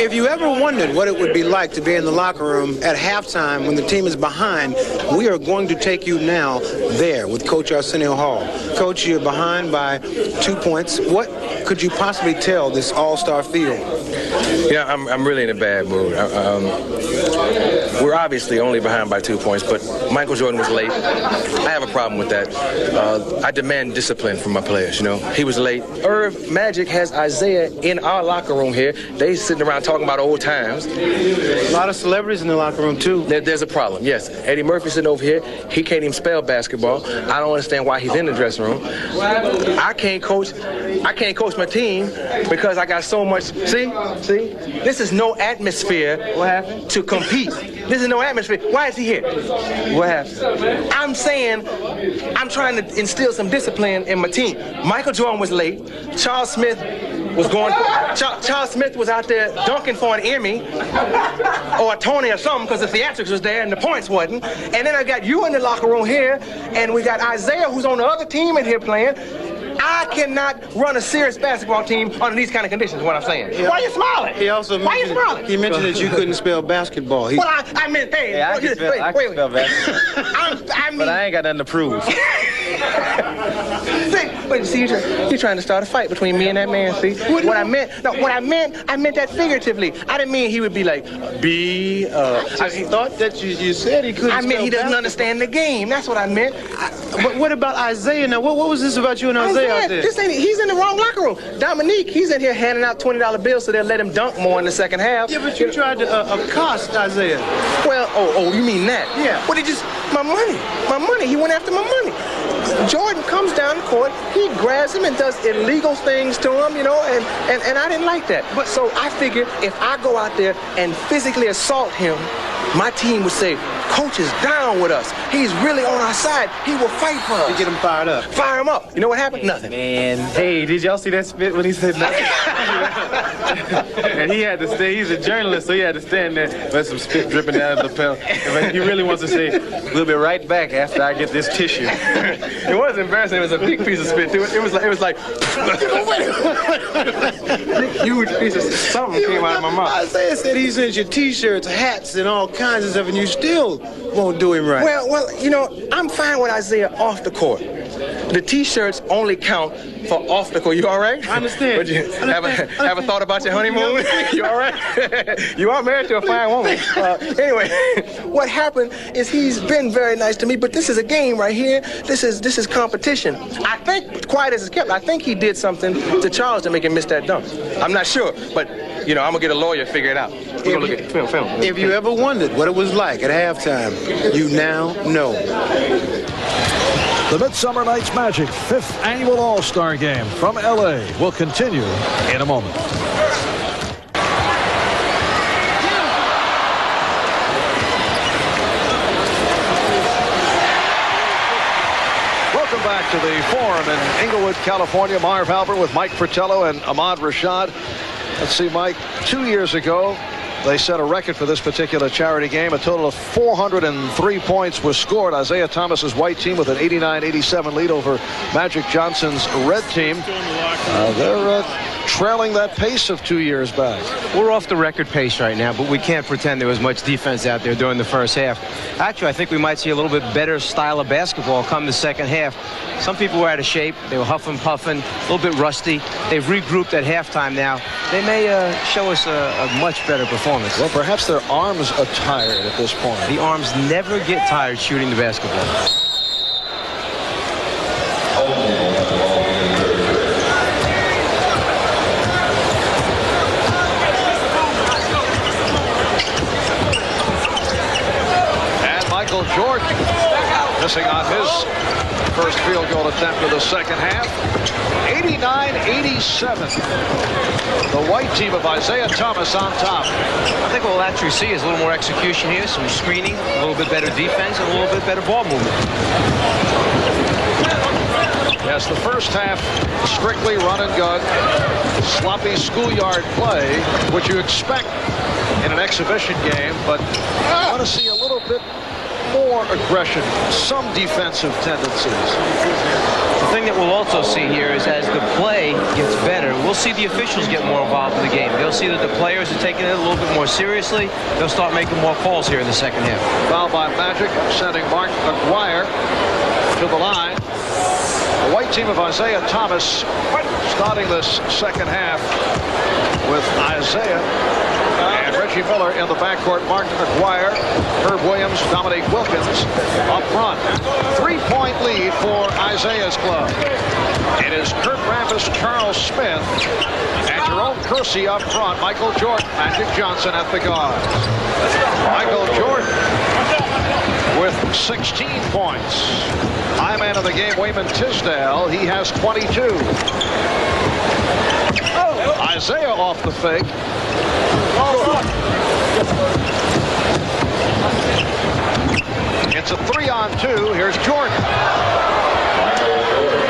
Speaker 4: If you ever wondered what it would be like to be in the locker room at halftime when the team is behind, we are going to take you now there with Coach Arsenio Hall. Coach, you're behind by 2 points. What could you possibly tell this all-star field?
Speaker 13: Yeah, I'm really in a bad mood. We're obviously only behind by 2 points, but Michael Jordan was late. I have a problem with that. I demand discipline from my players, you know. He was late. Irv, Magic has Isaiah in our locker room here. They sitting around talking about old times.
Speaker 4: A lot of celebrities in the locker room, too.
Speaker 13: There's a problem, yes. Eddie Murphy sitting over here. He can't even spell basketball. I don't understand why he's in the dressing room. I can't coach my team because I got so much. See? This is no atmosphere to compete. This is no atmosphere. Why is he here? What happened? I'm saying I'm trying to instill some discipline in my team. Michael Jordan was late. Charles Smith was out there dunking for an Emmy or a Tony or something because the theatrics was there and the points wasn't. And then I got you in the locker room here, and we got Isaiah who's on the other team in here playing. I cannot run a serious basketball team under these kind of conditions, is what I'm saying. Why are you smiling?
Speaker 4: He also mentioned that you couldn't spell basketball.
Speaker 13: Well, I meant, hey,
Speaker 14: yeah, I can spell basketball. But I ain't got nothing to prove.
Speaker 13: See, you're trying to start a fight between me and that man, see? I meant that figuratively. I didn't mean he would be like,
Speaker 4: I thought that you said he couldn't.
Speaker 13: I meant he doesn't understand the game. That's what I meant.
Speaker 4: But what about Isaiah now? What was this about you and Isaiah out there?
Speaker 13: He's in the wrong locker room. Dominique, he's in here handing out $20 bills so they'll let him dunk more in the second half.
Speaker 4: Yeah, but you tried to accost Isaiah.
Speaker 13: Well, you mean that?
Speaker 4: Yeah.
Speaker 13: But my money. He went after my money. Jordan comes down the court, he grabs him and does illegal things to him, you know, and I didn't like that. But so I figured if I go out there and physically assault him, my team would say, Coach is down with us. He's really on our side. He will fight for us.
Speaker 4: You get him fired up.
Speaker 13: Fire him up. You know what happened? Nothing.
Speaker 14: Man, hey, did y'all see that spit when he said nothing? And he had to stay. He's a journalist, so he had to stand there with some spit dripping down his lapel. But he really wants to say, we'll be right back after I get this tissue.
Speaker 13: It was embarrassing. It was a big piece of spit, too. It was like huge piece of something came out of my mouth.
Speaker 4: Isaiah said he sent you T-shirts, hats, and all kinds of stuff, and you still won't do him right.
Speaker 13: Well, you know, I'm fine with Isaiah off the court. The T-shirts only count for off the court. You all right?
Speaker 4: I understand.
Speaker 13: Have a thought about your honeymoon? You all right? You are married to a fine woman. Anyway, what happened is he's been very nice to me, but this is a game right here. This is competition. I think, quiet as it's kept, I think he did something to Charles to make him miss that dunk. I'm not sure, but, you know, I'm going to get a lawyer to figure it out. We're going to look at film.
Speaker 4: If you ever wondered what it was like at halftime, you now know.
Speaker 1: The Midsummer Night's Magic 5th Annual All-Star Game from L.A. will continue in a moment. Welcome back to the Forum in Inglewood, California. Marv Albert with Mike Fratello and Ahmad Rashad. Let's see, Mike, 2 years ago, they set a record for this particular charity game. A total of 403 points was scored. Isaiah Thomas's white team with an 89-87 lead over Magic Johnson's red team. They're trailing that pace of 2 years back.
Speaker 2: We're off the record pace right now, but we can't pretend there was much defense out there during the first half. Actually, I think we might see a little bit better style of basketball come the second half. Some people were out of shape. They were huffing, puffing, a little bit rusty. They've regrouped at halftime now. They may show us a much better performance.
Speaker 1: Well, perhaps their arms are tired at this point.
Speaker 2: The arms never get tired shooting the basketball.
Speaker 1: Michael Jordan missing on his first field goal attempt of the second half. 89-87. The white team of Isaiah Thomas on top.
Speaker 2: I think what we'll actually see is a little more execution here, some screening, a little bit better defense, and a little bit better ball movement.
Speaker 1: Yes, the first half strictly run and gun, sloppy schoolyard play, which you expect in an exhibition game, but I want to see a little bit more aggression, some defensive tendencies.
Speaker 2: The thing that we'll also see here is as the play gets better, we'll see the officials get more involved in the game. They'll see that the players are taking it a little bit more seriously. They'll start making more calls here in the second half.
Speaker 1: Foul by Magic, sending Mark McGuire to the line. The white team of Isaiah Thomas starting this second half with Isaiah and Reggie Miller in the backcourt. Mark McGuire, Herb Williams, Dominique Wilkins up front. 3-point lead for Isaiah's club. It is Kurt Rambis, Charles Smith, and Jerome Kersey up front. Michael Jordan, Magic Johnson at the guards. Michael Jordan with 16 points. High man of the game, Wayman Tisdale. He has 22. Isaiah off the fake. It's a 3-on-2. Here's Jordan.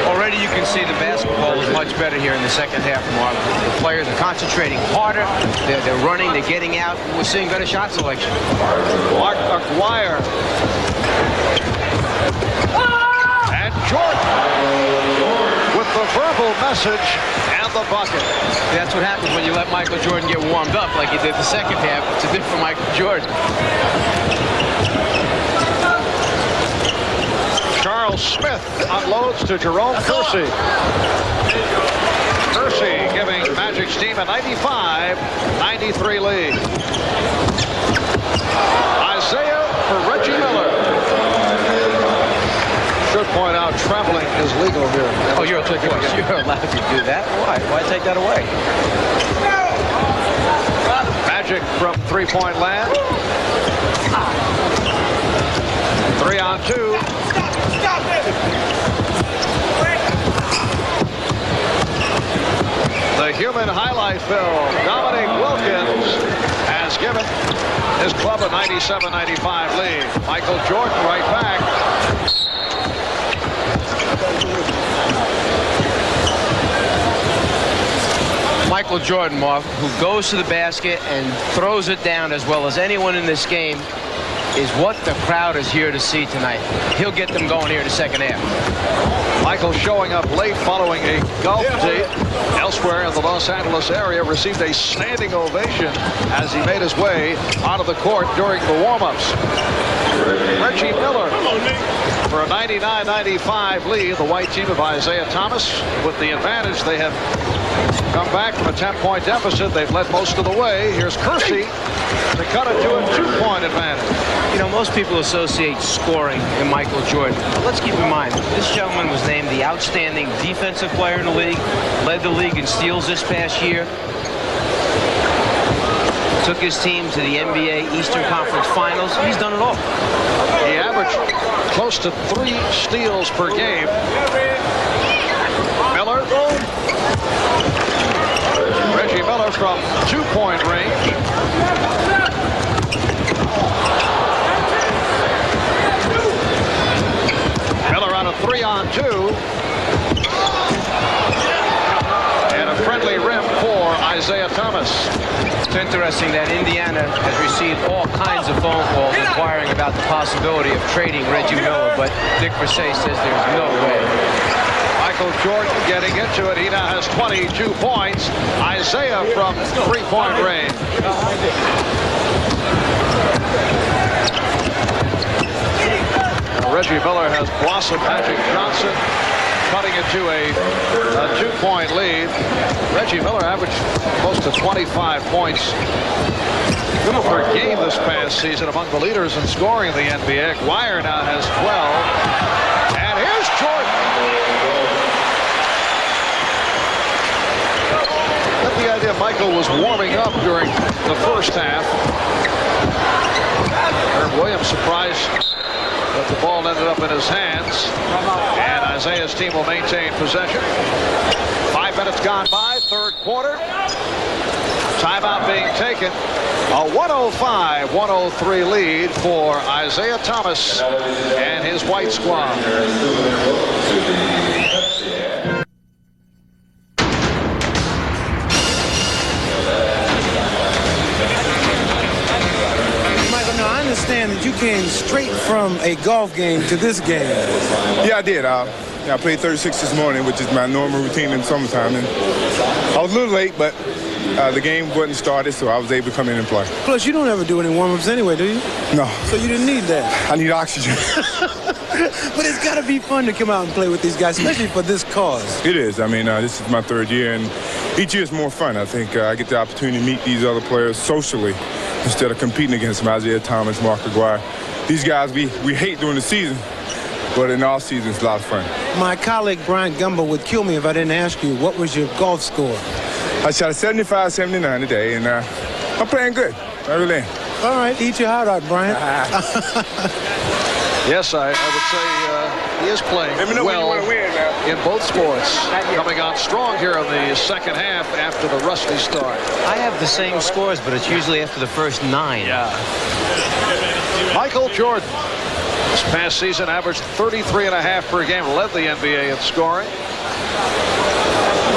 Speaker 2: Already you can see the basketball is much better here in the second half, Mark. The players are concentrating harder. They're running. They're getting out. We're seeing better shot selection.
Speaker 1: Mark McGuire. And Jordan with the verbal message and the bucket.
Speaker 2: That's what happens when you let Michael Jordan get warmed up like he did the second half. It's a different Michael Jordan.
Speaker 1: Charles Smith unloads to Jerome Kersey. Kersey giving Magic's team a 95-93 lead. Isaiah for Reggie Miller. Should point out traveling is legal here.
Speaker 2: Oh, you're allowed to do that? Why? Why take that away?
Speaker 1: Magic from three-point land. 3-on-2. The human highlight film. Dominique Wilkins has given his club a 97-95 lead. Michael Jordan right back.
Speaker 2: Michael Jordan, Mark, who goes to the basket and throws it down as well as anyone in this game, is what the crowd is here to see tonight. He'll get them going here in the second half.
Speaker 1: Michael showing up late following a golf date elsewhere in the Los Angeles area, received a standing ovation as he made his way out of the court during the warm-ups. Reggie Miller for a 99-95 lead. The white team of Isaiah Thomas with the advantage. They have come back from a 10-point deficit. They've led most of the way. Here's Kersey to cut it to a 2-point advantage.
Speaker 2: You know, most people associate scoring in Michael Jordan. But let's keep in mind, this gentleman was named the outstanding defensive player in the league, led the league in steals this past year, took his team to the NBA Eastern Conference Finals. He's done it all.
Speaker 1: He averaged close to 3 steals per game. Miller. Reggie Miller from 2-point range. Miller on a 3-on-2. And a friendly rim for Isaiah Thomas.
Speaker 2: Just interesting that Indiana has received all kinds of phone calls inquiring about the possibility of trading Reggie Miller, but Dick Versailles says there's no way.
Speaker 1: Michael Jordan getting into it. He now has 22 points. Isaiah from three-point range. Reggie Miller has blossomed. Magic Johnson cutting it to a 2-point lead. Reggie Miller averaged close to 25 points per game this past season, among the leaders in scoring in the NBA. Aguirre now has 12. And here's Jordan. Got the idea Michael was warming up during the first half. Herb Williams surprised that the ball ended up in his hands, and Isaiah's team will maintain possession. 5 minutes gone by, third quarter. Timeout being taken. A 105-103 lead for Isaiah Thomas and his white squad.
Speaker 4: I understand that you came straight from a golf game to this game.
Speaker 15: Yeah, I did. I played 36 this morning, which is my normal routine in the summertime. And I was a little late, but the game wasn't started, so I was able to come in and play.
Speaker 4: Plus, you don't ever do any warm-ups anyway, do you?
Speaker 15: No.
Speaker 4: So you didn't need that.
Speaker 15: I need oxygen.
Speaker 4: But it's got to be fun to come out and play with these guys, especially for this cause.
Speaker 15: It is. I mean, this is my third year, and each year is more fun. I think I get the opportunity to meet these other players socially instead of competing against them. Isaiah Thomas, Mark Aguirre. These guys we hate during the season, but in off season it's a lot of fun.
Speaker 4: My colleague Brian Gumbo would kill me if I didn't ask you, what was your golf score?
Speaker 15: I shot a 75-79 today, and I'm playing good. I really am.
Speaker 4: All right, eat your heart out, Brian.
Speaker 1: Yes, I would say he is playing well in both sports. Coming on strong here in the second half after the rusty start.
Speaker 2: I have the same scores, but it's usually after the first 9.
Speaker 1: Yeah. Michael Jordan, this past season, averaged 33.5 per game, led the NBA in scoring.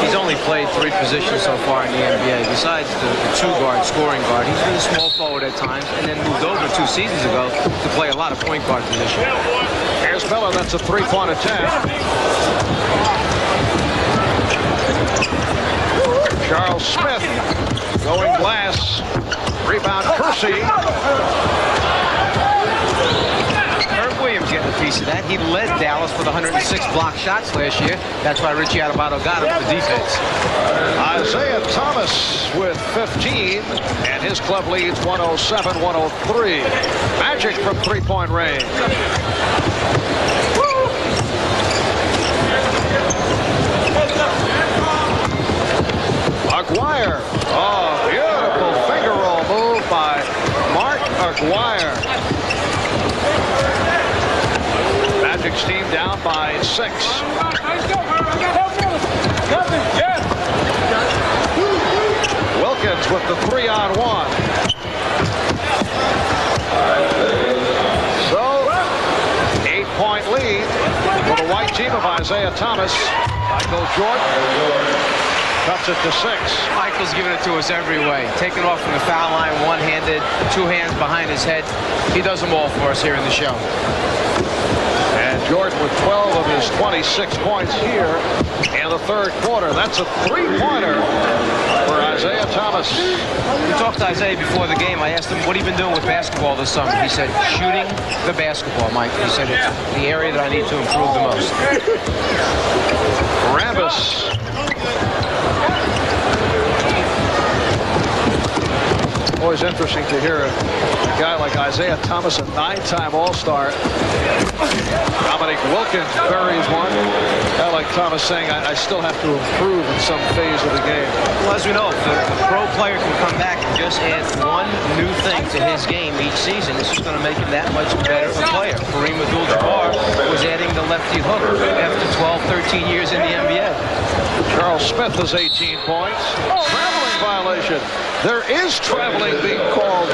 Speaker 2: He's only played 3 positions so far in the NBA. Besides the 2-guard, scoring guard, he's been a small forward at times, and then moved over 2 seasons ago to play a lot of point guard position.
Speaker 1: Here's Miller. That's a 3-point attack. Charles Smith going glass. Rebound Kersey.
Speaker 2: Herc Williams getting a piece of that. He led Dallas with 106 block shots last year. That's why Richie Adubato got him for defense.
Speaker 1: Isaiah Thomas with 15, and his club leads 107-103. Magic from 3-point range. Aguirre. Oh, beautiful finger roll move by Mark Aguirre. Magic's team down by 6. Wilkins with the 3-on-1. So, 8-point lead for the white team of Isaiah Thomas. Michael Jordan cuts it to 6.
Speaker 2: Michael's giving it to us every way. Taking off from the foul line, one-handed, 2 hands behind his head. He does them all for us here in the show.
Speaker 1: And Jordan with 12 of his 26 points here in the third quarter. That's a 3-pointer for Isaiah Thomas.
Speaker 2: We talked to Isaiah before the game. I asked him, what have you been doing with basketball this summer? He said, shooting the basketball, Mike. He said, it's the area that I need to improve the most.
Speaker 1: Rambis. Always interesting to hear a guy like Isaiah Thomas, a 9-time All-Star. Dominic Wilkins buries one. A guy like Thomas saying, I still have to improve in some phase of the game.
Speaker 2: Well, as we know, if the pro player can come back and just add one new thing to his game each season, it's just going to make him that much better of a player. Kareem Abdul-Jabbar was adding the lefty hook after 12, 13 years in the NBA.
Speaker 1: Charles Smith has 18 points. Traveling violation. There is traveling being called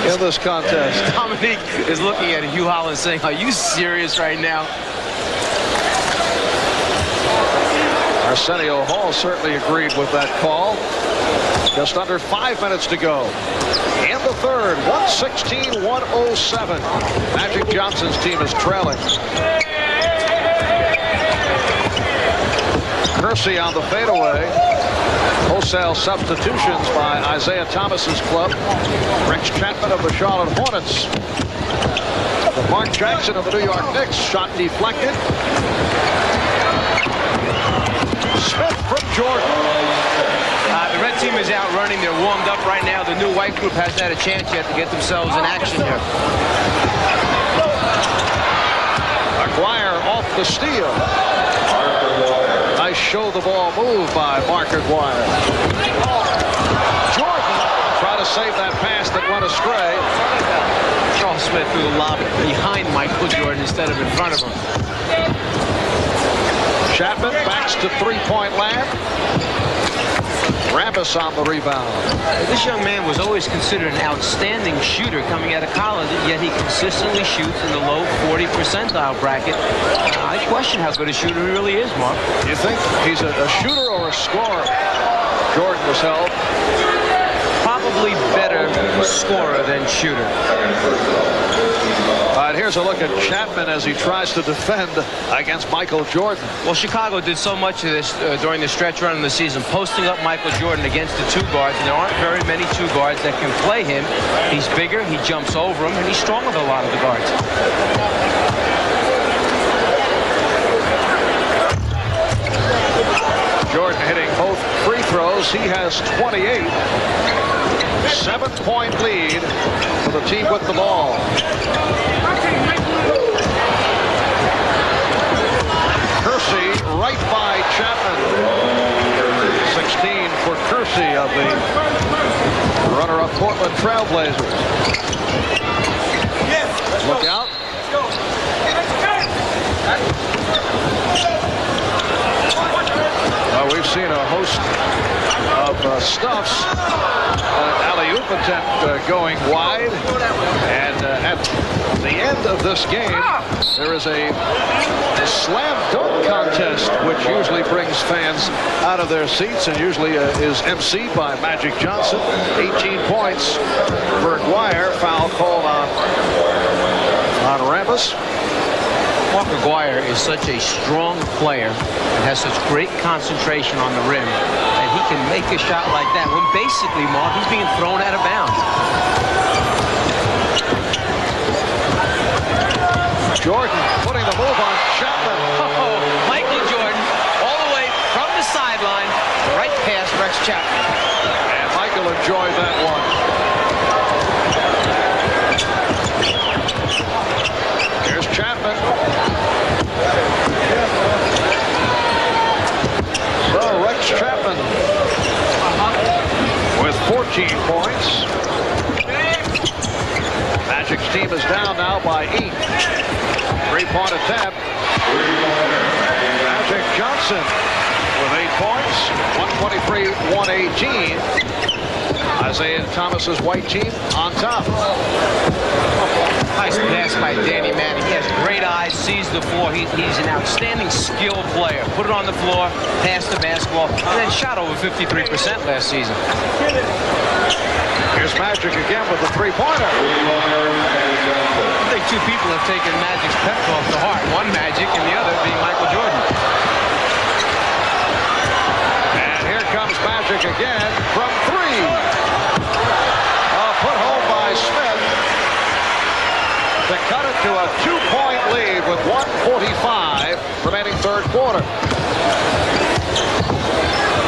Speaker 1: in this contest.
Speaker 2: Dominique is looking at Hugh Holland saying, are you serious right now?
Speaker 1: Arsenio Hall certainly agreed with that call. Just under 5 minutes to go. In the third, 116-107. Magic Johnson's team is trailing. Kersey on the fadeaway. Wholesale substitutions by Isaiah Thomas's club. Rex Chapman of the Charlotte Hornets. Mark Jackson of the New York Knicks. Shot deflected. Smith from Jordan.
Speaker 2: The red team is out running. They're warmed up right now. The new white group hasn't had a chance yet to get themselves in action here.
Speaker 1: Aguirre off the steal. Nice show the ball move by Mark Aguirre. Jordan trying to save that pass that went astray.
Speaker 2: Charles Smith threw the lob behind Michael Jordan instead of in front of him.
Speaker 1: Chapman backs to three-point land. Rambis on the rebound.
Speaker 2: This young man was always considered an outstanding shooter coming out of college, yet he consistently shoots in the low 40 percentile bracket. I question how good a shooter he really is, Mark.
Speaker 1: You think he's a shooter or a scorer? Jordan was held.
Speaker 2: Probably better scorer than shooter.
Speaker 1: All right, here's a look at Chapman as he tries to defend against Michael Jordan.
Speaker 2: Well, Chicago did so much of this during the stretch run of the season, posting up Michael Jordan against the two guards, and there aren't very many two guards that can play him. He's bigger, he jumps over him, and he's stronger than a lot of the guards.
Speaker 1: Jordan hitting both free throws. He has 28. 7-point lead for the team with the ball. Kersey right by Chapman. 16 for Kersey of the runner-up Portland Trailblazers. Look out. We've seen a host of stuffs. Alley-oop attempt going wide. And at the end of this game, there is a slam dunk contest, which usually brings fans out of their seats and usually is emceed by Magic Johnson. 18 points for Aguirre. Foul called on Rambis.
Speaker 2: Mark Aguirre is such a strong player and has such great concentration on the rim that he can make a shot like that when basically, Mark, he's being thrown out of bounds.
Speaker 1: Jordan putting the move on Chapman.
Speaker 2: Oh, Michael Jordan all the way from the sideline right past Rex Chapman.
Speaker 1: And Michael enjoyed that one. Here's Chapman. So Rex Chapman with 14 points. Magic's team is down now by 8. Three-point attempt. Magic Johnson with 8 points. 123-118. Isaiah Thomas's white team on top.
Speaker 2: Nice pass by Danny Manning. He has great eyes, sees the floor. He's an outstanding skilled player. Put it on the floor, passed the basketball, and then shot over 53% last season.
Speaker 1: Here's Magic again with the three-pointer.
Speaker 2: I think two people have taken Magic's pep talk to heart. One Magic and the other being Michael Jordan.
Speaker 1: And here comes Magic again from 3. Put home by Smith to cut it to a 2-point lead with 1:45 remaining third quarter.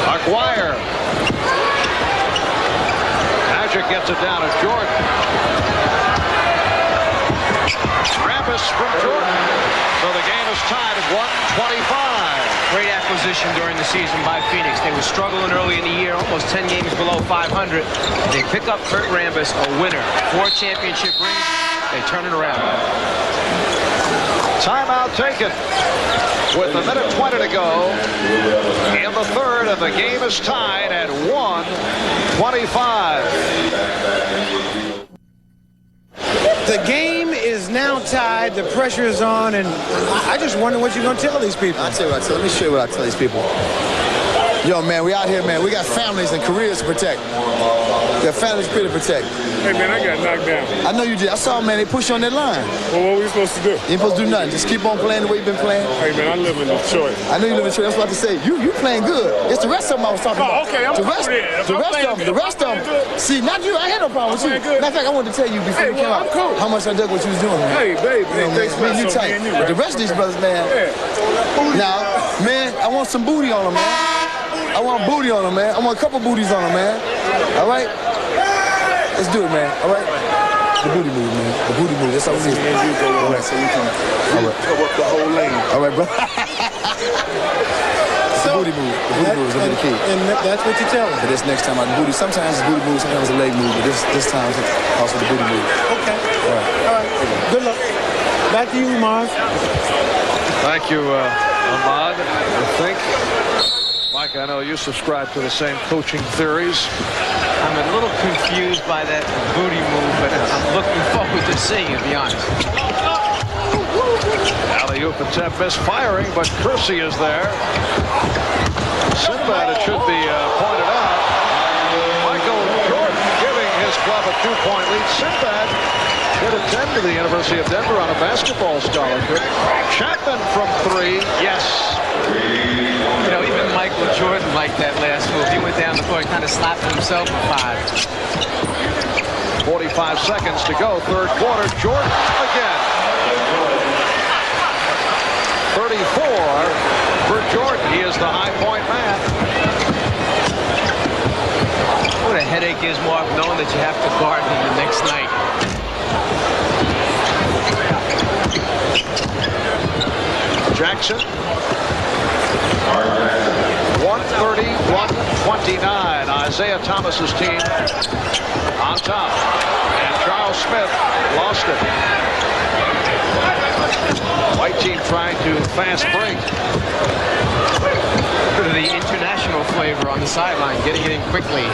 Speaker 1: Aguirre. Magic gets it down to Jordan. Rambis from Jordan. So the game is tied at 125.
Speaker 2: Great acquisition during the season by Phoenix. They were struggling early in the year, almost 10 games below 500. They pick up Herc Rambis, a winner. 4 championship rings. They turn it around.
Speaker 1: Timeout taken with a minute 20 to go in the third, and the game is tied at 125.
Speaker 4: The game is now tied. The pressure is on, and I just wonder what you're going to tell these people.
Speaker 3: I'll tell you what I tell. Let me show you what I tell these people. Yo, man, we out here, man. We got families and careers to protect. We got families to protect.
Speaker 15: Hey, man, I got knocked down.
Speaker 3: I know you did. I saw, man, they push you on that line.
Speaker 15: Well, what were we supposed to do?
Speaker 3: You ain't supposed to do nothing. Just keep on playing the way you've been playing.
Speaker 15: Hey, man, I live in Detroit.
Speaker 3: I know you live in Detroit. That's what I was about to say. You playing good. It's the rest of them I was talking about.
Speaker 15: Okay, I'm
Speaker 3: the rest of them. See, not you. I had no problem with you. Matter of fact, I wanted to tell you before you came out how much I dug what you was doing, man.
Speaker 15: Hey, baby,
Speaker 3: you know, man, you tight. But the rest of these brothers, man. Now, man, I want some booty on them, man. I want booty on them, man. I want a couple booties on them, man. All right? Let's do it, man. All right? The booty move, man. The booty move. That's how we do it. All right, so we can cover up the whole lane. All right, bro. It's the booty move. The booty move is going to be the key.
Speaker 4: And that's what you tell them.
Speaker 3: But this next time, the booty. Sometimes it's booty move, sometimes it's a leg move. But this time it's also the booty move.
Speaker 4: Okay.
Speaker 3: All right.
Speaker 4: All right. Good luck. Back to you, Mars.
Speaker 1: Thank you, Ahmad. I think, Mike, I know you subscribe to the same coaching theories.
Speaker 2: I'm a little confused by that booty move, but I'm looking forward to seeing it, to be honest.
Speaker 1: Alley-oop attempt misfiring, but Kersey is there. Sinbad, it should be pointed out. Michael Jordan giving his club a 2-point lead. Sinbad did attend to the University of Denver on a basketball scholarship. Chapman from 3, yes.
Speaker 2: You know, even Michael Jordan liked that last move. He went down the court and kind of slapped himself for 5.
Speaker 1: 45 seconds to go, third quarter. Jordan again. 34 for Jordan. He is the high point man.
Speaker 2: What a headache is, Mark, knowing that you have to guard him the next night.
Speaker 1: Jackson. 130-129. Isaiah Thomas's team on top. And Charles Smith lost it. White team trying to fast break.
Speaker 2: Bit of the international flavor on the sideline, getting it in quickly.
Speaker 1: Time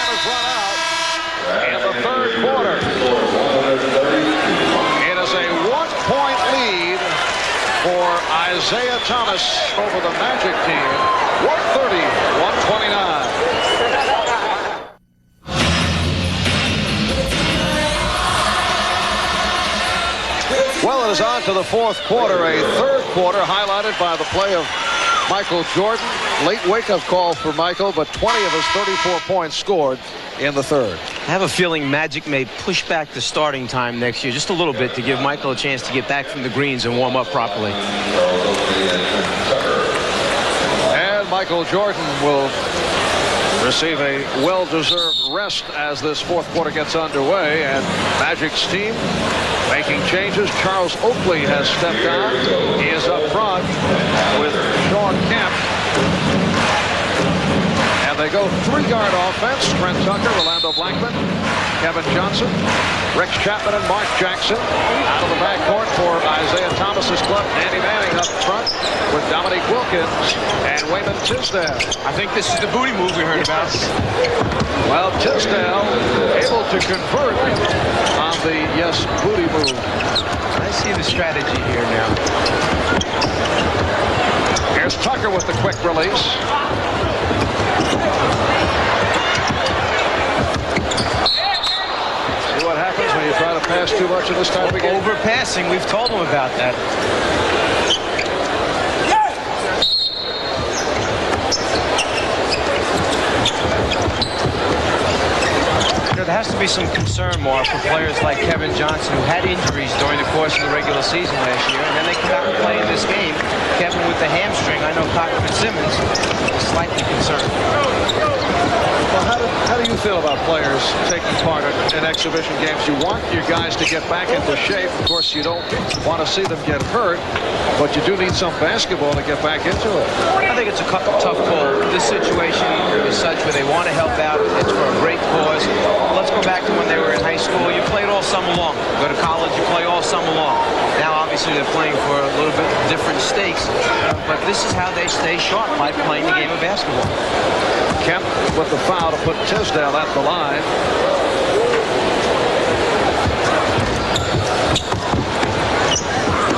Speaker 1: has run out in the third quarter. It is a 1-point lead for Isaiah Thomas over the Magic team. 130-129. Well, it is on to the fourth quarter, a third quarter highlighted by the play of Michael Jordan. Late wake-up call for Michael, but 20 of his 34 points scored in the third.
Speaker 2: I have a feeling Magic may push back the starting time next year just a little bit to give Michael a chance to get back from the greens and warm up properly.
Speaker 1: And Michael Jordan will receive a well-deserved rest as this fourth quarter gets underway. And Magic's team making changes. Charles Oakley has stepped on. He is up front with Sean Kemp. And they go three-guard offense. Trent Tucker, Rolando Blankman, Kevin Johnson, Rex Chapman, and Mark Jackson. Out of the backcourt for Isaiah Thomas's club. Andy Manning up front with Dominique Wilkins and Wayman Tisdale.
Speaker 2: I think this is the booty move we heard about.
Speaker 1: Well, Tisdale able to convert on the yes booty move.
Speaker 2: I see the strategy here now.
Speaker 1: Here's Tucker with the quick release. See what happens when you try to pass too much in this type of game?
Speaker 2: Overpassing, we've told them about that. There has to be some concern, Mark, for players like Kevin Johnson, who had injuries during the course of the regular season last year, and then they come out and play in this game. Kevin with the hamstring. I know Fitzsimmons is slightly concerned.
Speaker 1: Well, how do you feel about players taking part in exhibition games? You want your guys to get back into shape. Of course, you don't want to see them get hurt, but you do need some basketball to get back into it.
Speaker 2: I think it's a tough call. This situation is such where they want to help out. It's for a great cause. Let's go back to when they were in high school. You played all summer long. Go to college, you play all summer long. Now, obviously, they're playing for a little bit different stakes, but this is how they stay sharp by playing the game of basketball.
Speaker 1: Kemp with the foul to put Tisdale at the line.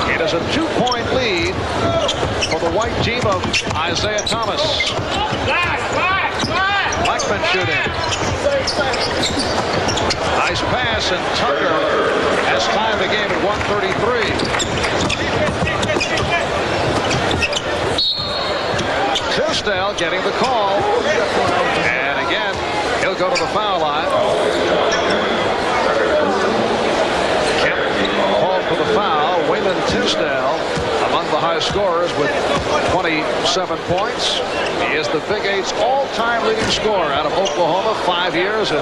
Speaker 1: It is a 2-point lead Isaiah Thomas. Blackman shooting. Nice pass, and Tucker has tied the game at 133. Tisdale getting the call. And again, he'll go to the foul line. Kemp called for the foul. Wayman Tisdale among the high scorers with 27 points. He is the Big 8's all-time leading scorer out of Oklahoma, 5 years in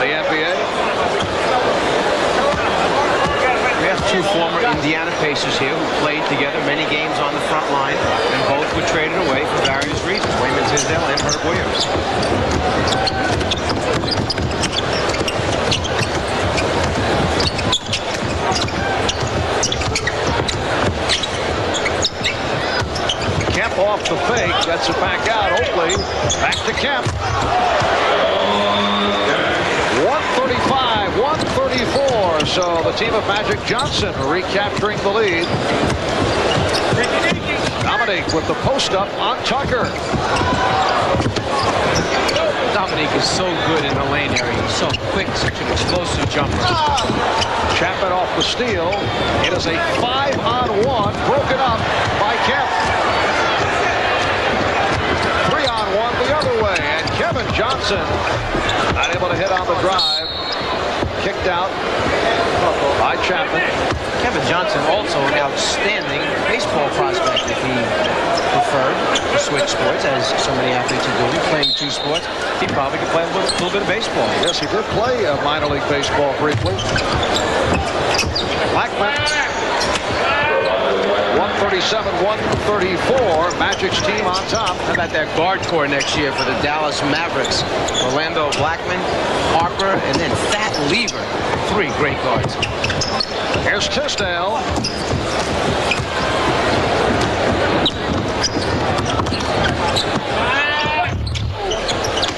Speaker 1: the NBA.
Speaker 2: We have two former Indiana Pacers here who played together many games on the front line, and both were traded away for various reasons. Wayman Tisdale and Herc Williams.
Speaker 1: Kemp off the fake, gets it back out. Oakley back to Kemp. 135, 134. So the team of Magic Johnson recapturing the lead. Dominique with the post up on Tucker.
Speaker 2: Dominique is so good in the lane area. He's so quick, such an explosive jumper.
Speaker 1: Chapman off the steal. It is a 5-on-1 broken up by Kemp. 3-on-1 the other way, and Kevin Johnson not able to hit on the drive. Kicked out by Chapman.
Speaker 2: Kevin Johnson also an outstanding baseball prospect if he preferred to switch sports, as so many athletes are doing, playing two sports. He probably could play a little bit of baseball.
Speaker 1: Yes, he did play minor league baseball briefly. Blackman. 137-134. Magic's team on top.
Speaker 2: How about that guard core next year for the Dallas Mavericks? Orlando Blackman, Harper, and then Fat Lever. 3 great guards.
Speaker 1: Here's Tisdale.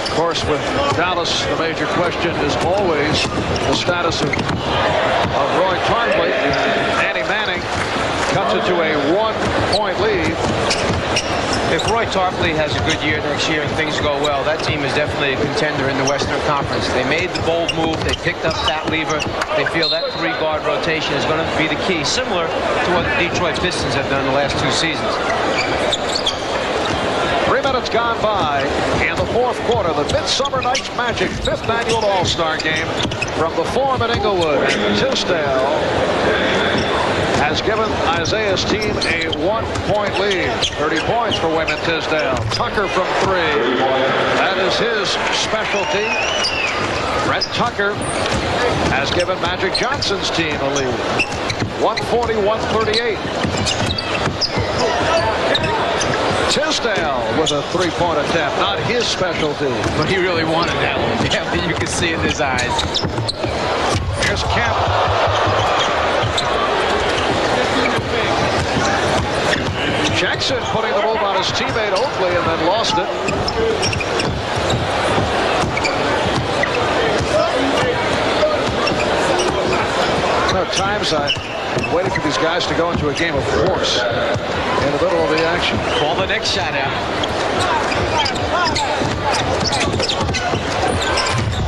Speaker 1: Of course, with Dallas, the major question is always the status of Roy Tarpley. Danny Manning cuts it to a 1-point lead.
Speaker 2: If Roy Tarpley has a good year next year and things go well, that team is definitely a contender in the Western Conference. They made the bold move. They picked up Fat Lever. They feel that 3-guard rotation is going to be the key, similar to what the Detroit Pistons have done the last 2 seasons.
Speaker 1: 3 minutes gone by in the 4th quarter. The Midsummer Night's Magic 5th annual All-Star game from the Forum at Inglewood. And Tisdale has given Isaiah's team a 1-point lead. 30 points for Wayman Tisdale. Tucker from 3. That is his specialty. Brett Tucker has given Magic Johnson's team a lead. 140-138. Tisdale with a 3-point attempt. Not his specialty.
Speaker 2: But he really wanted that one. Yeah, you can see it in his eyes.
Speaker 1: Here's Kemp. Jackson putting the move on his teammate Oakley and then lost it. There are times I'm waiting for these guys to go into a game of force in the middle of the action.
Speaker 2: Call the next shot out.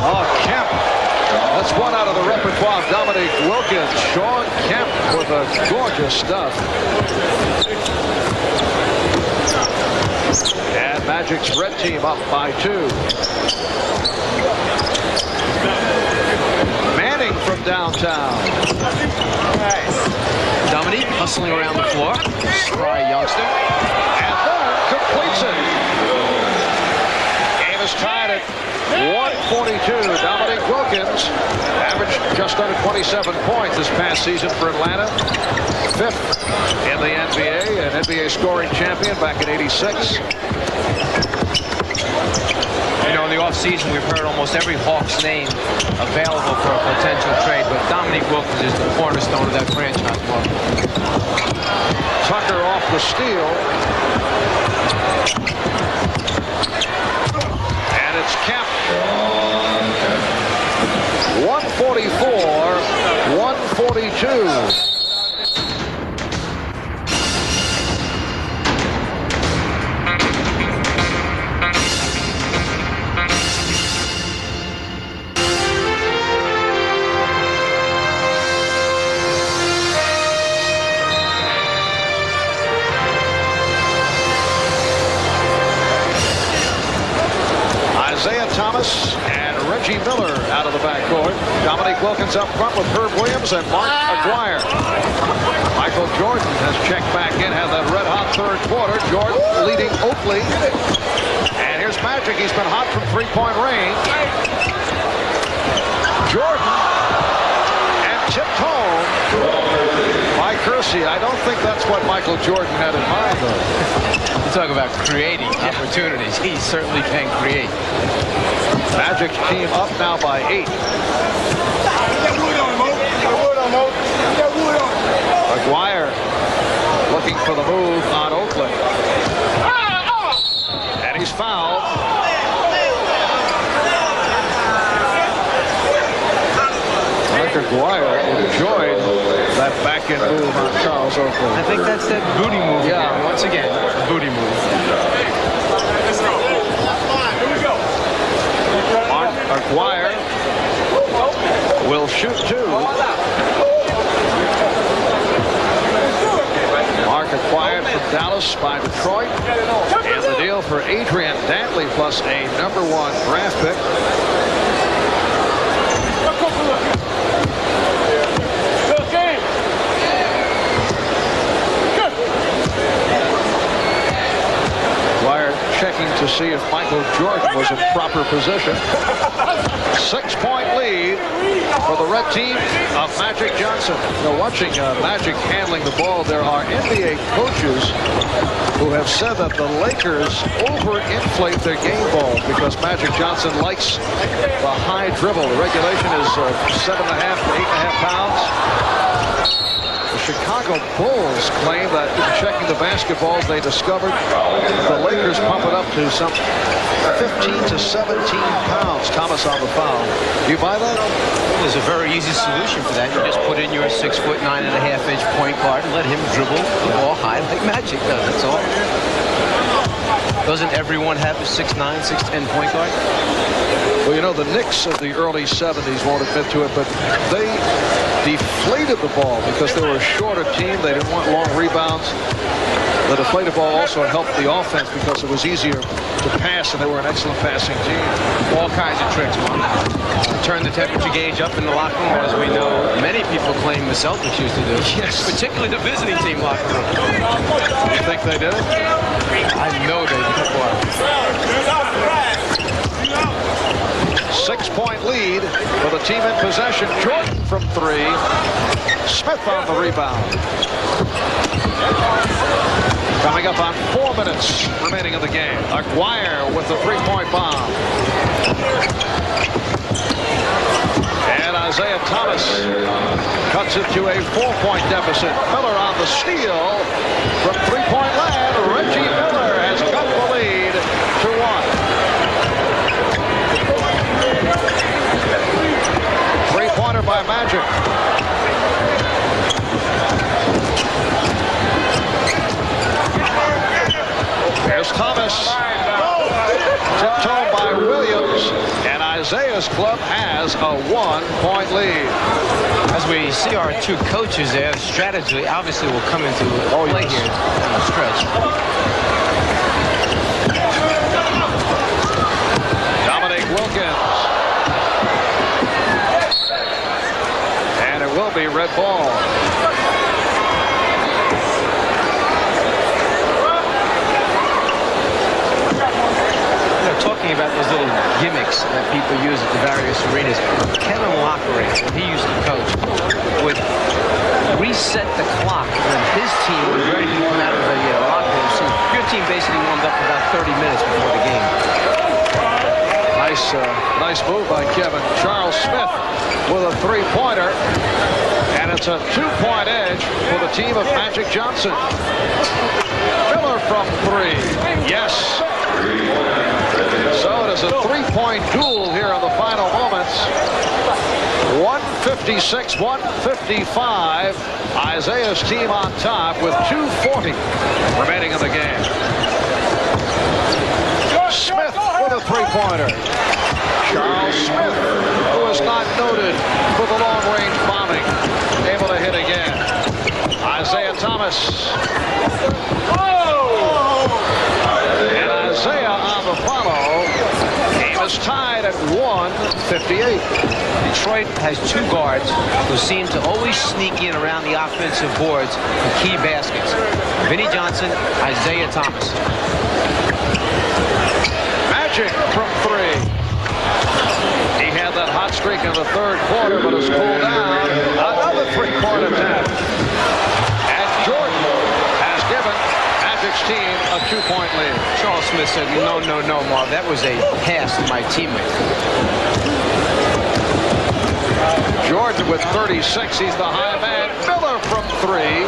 Speaker 1: Oh, Kemp. That's one out of the repertoire of Dominique Wilkins. Sean Kemp with a gorgeous stuff. And Magic's red team up by 2. Manning from downtown.
Speaker 2: Dominique hustling around the floor. Spry youngster.
Speaker 1: And then completes it. Game is tied at 142. Dominique Wilkins averaged just under 27 points this past season for Atlanta. 5th in the NBA, an NBA scoring champion back in '86.
Speaker 2: You know, in the offseason, we've heard almost every Hawks name available for a potential trade, but Dominique Wilkins is the cornerstone of that franchise.
Speaker 1: Tucker off the steal. And it's Kemp. 144-142. seconds up front with Herb Williams and Mark Aguirre. Michael Jordan has checked back in, had that red-hot third quarter. Jordan leading Oakley. And here's Magic. He's been hot from three-point range. Jordan and tipped home by Kersey. I don't think that's what Michael Jordan had in mind, though.
Speaker 2: You talk about creating opportunities. He certainly can create.
Speaker 1: Magic's team up now by 8. Aguirre looking for the move on Oakley. And he's fouled. Rick Aguirre enjoyed that back-end move on Charles Oakley.
Speaker 2: I think that's that booty move. Yeah, once again, booty move.
Speaker 1: Mark Aguirre will shoot 2. Mark acquired from Dallas by Detroit. And the deal for Adrian Dantley plus a #1 draft pick. Aguirre checking to see if Michael Jordan was in proper position. 6-point lead for the red team of Magic Johnson. Now, watching Magic handling the ball, there are NBA coaches who have said that the Lakers overinflate their game balls because Magic Johnson likes the high dribble. The regulation is 7.5 to 8.5 pounds. The Chicago Bulls claim that in checking the basketballs they discovered the Lakers pump it up to some 15 to 17 pounds. Thomas on the foul. Do you buy that?
Speaker 2: There's a very easy solution for that. You just put in your 6'9.5" point guard and let him dribble the ball high like Magic does. That's all. Doesn't everyone have a 6'9", 6'10" point guard?
Speaker 1: Well, you know, the Knicks of the early 70s won't admit to it, but they deflated the ball because they were a shorter team. They didn't want long rebounds. The deflated ball also helped the offense because it was easier to pass, and they were an excellent passing team.
Speaker 2: All kinds of tricks, Mark. Turn the temperature gauge up in the locker room, as we know many people claim the Celtics used to do.
Speaker 1: Yes.
Speaker 2: Particularly the visiting team locker room.
Speaker 1: You think they did it?
Speaker 2: I know they did.
Speaker 1: 6-point lead for the team in possession. Jordan from 3. Smith on the rebound. Coming up on 4 minutes remaining in the game. Aguirre with the 3-point bomb. And Isaiah Thomas cuts it to a 4-point deficit. Miller on the steal from 3-point land. Reggie Miller has cut the lead to 1. 3-pointer by Magic. There's Thomas. Tipped-home by Williams. And Isaiah's club has a 1-point lead.
Speaker 2: As we see our two coaches there, strategy obviously will come into play here on the stretch.
Speaker 1: Dominique Wilkins. And it will be red ball.
Speaker 2: Talking about those little gimmicks that people use at the various arenas. Kevin Lockery, when he used to coach, would reset the clock when his team was ready to come out of the locker room. So your team basically warmed up about 30 minutes before the game.
Speaker 1: Nice move by Kevin. Charles Smith with a 3-pointer. And it's a 2-point edge for the team of Magic Johnson. Miller from 3. Yes. So it is a 3-point duel here in the final moments. 156-155. Isaiah's team on top with 2:40 remaining in the game. Smith with a 3-pointer. Charles Smith, who is not noted for the long-range bombing, able to hit again. Isaiah Thomas. And Isaiah on the follow. Game is Thomas tied at 158.
Speaker 2: Detroit has two guards who seem to always sneak in around the offensive boards for key baskets. Vinnie Johnson, Isaiah Thomas.
Speaker 1: Magic from three. He had that hot streak in the third quarter, but has cooled down. Another three-point attempt. And Jordan has given Magic's team a 2-point lead.
Speaker 2: Charles Smith said, no, Marv. That was a pass to my teammate.
Speaker 1: Jordan with 36. He's the high man. Miller from three.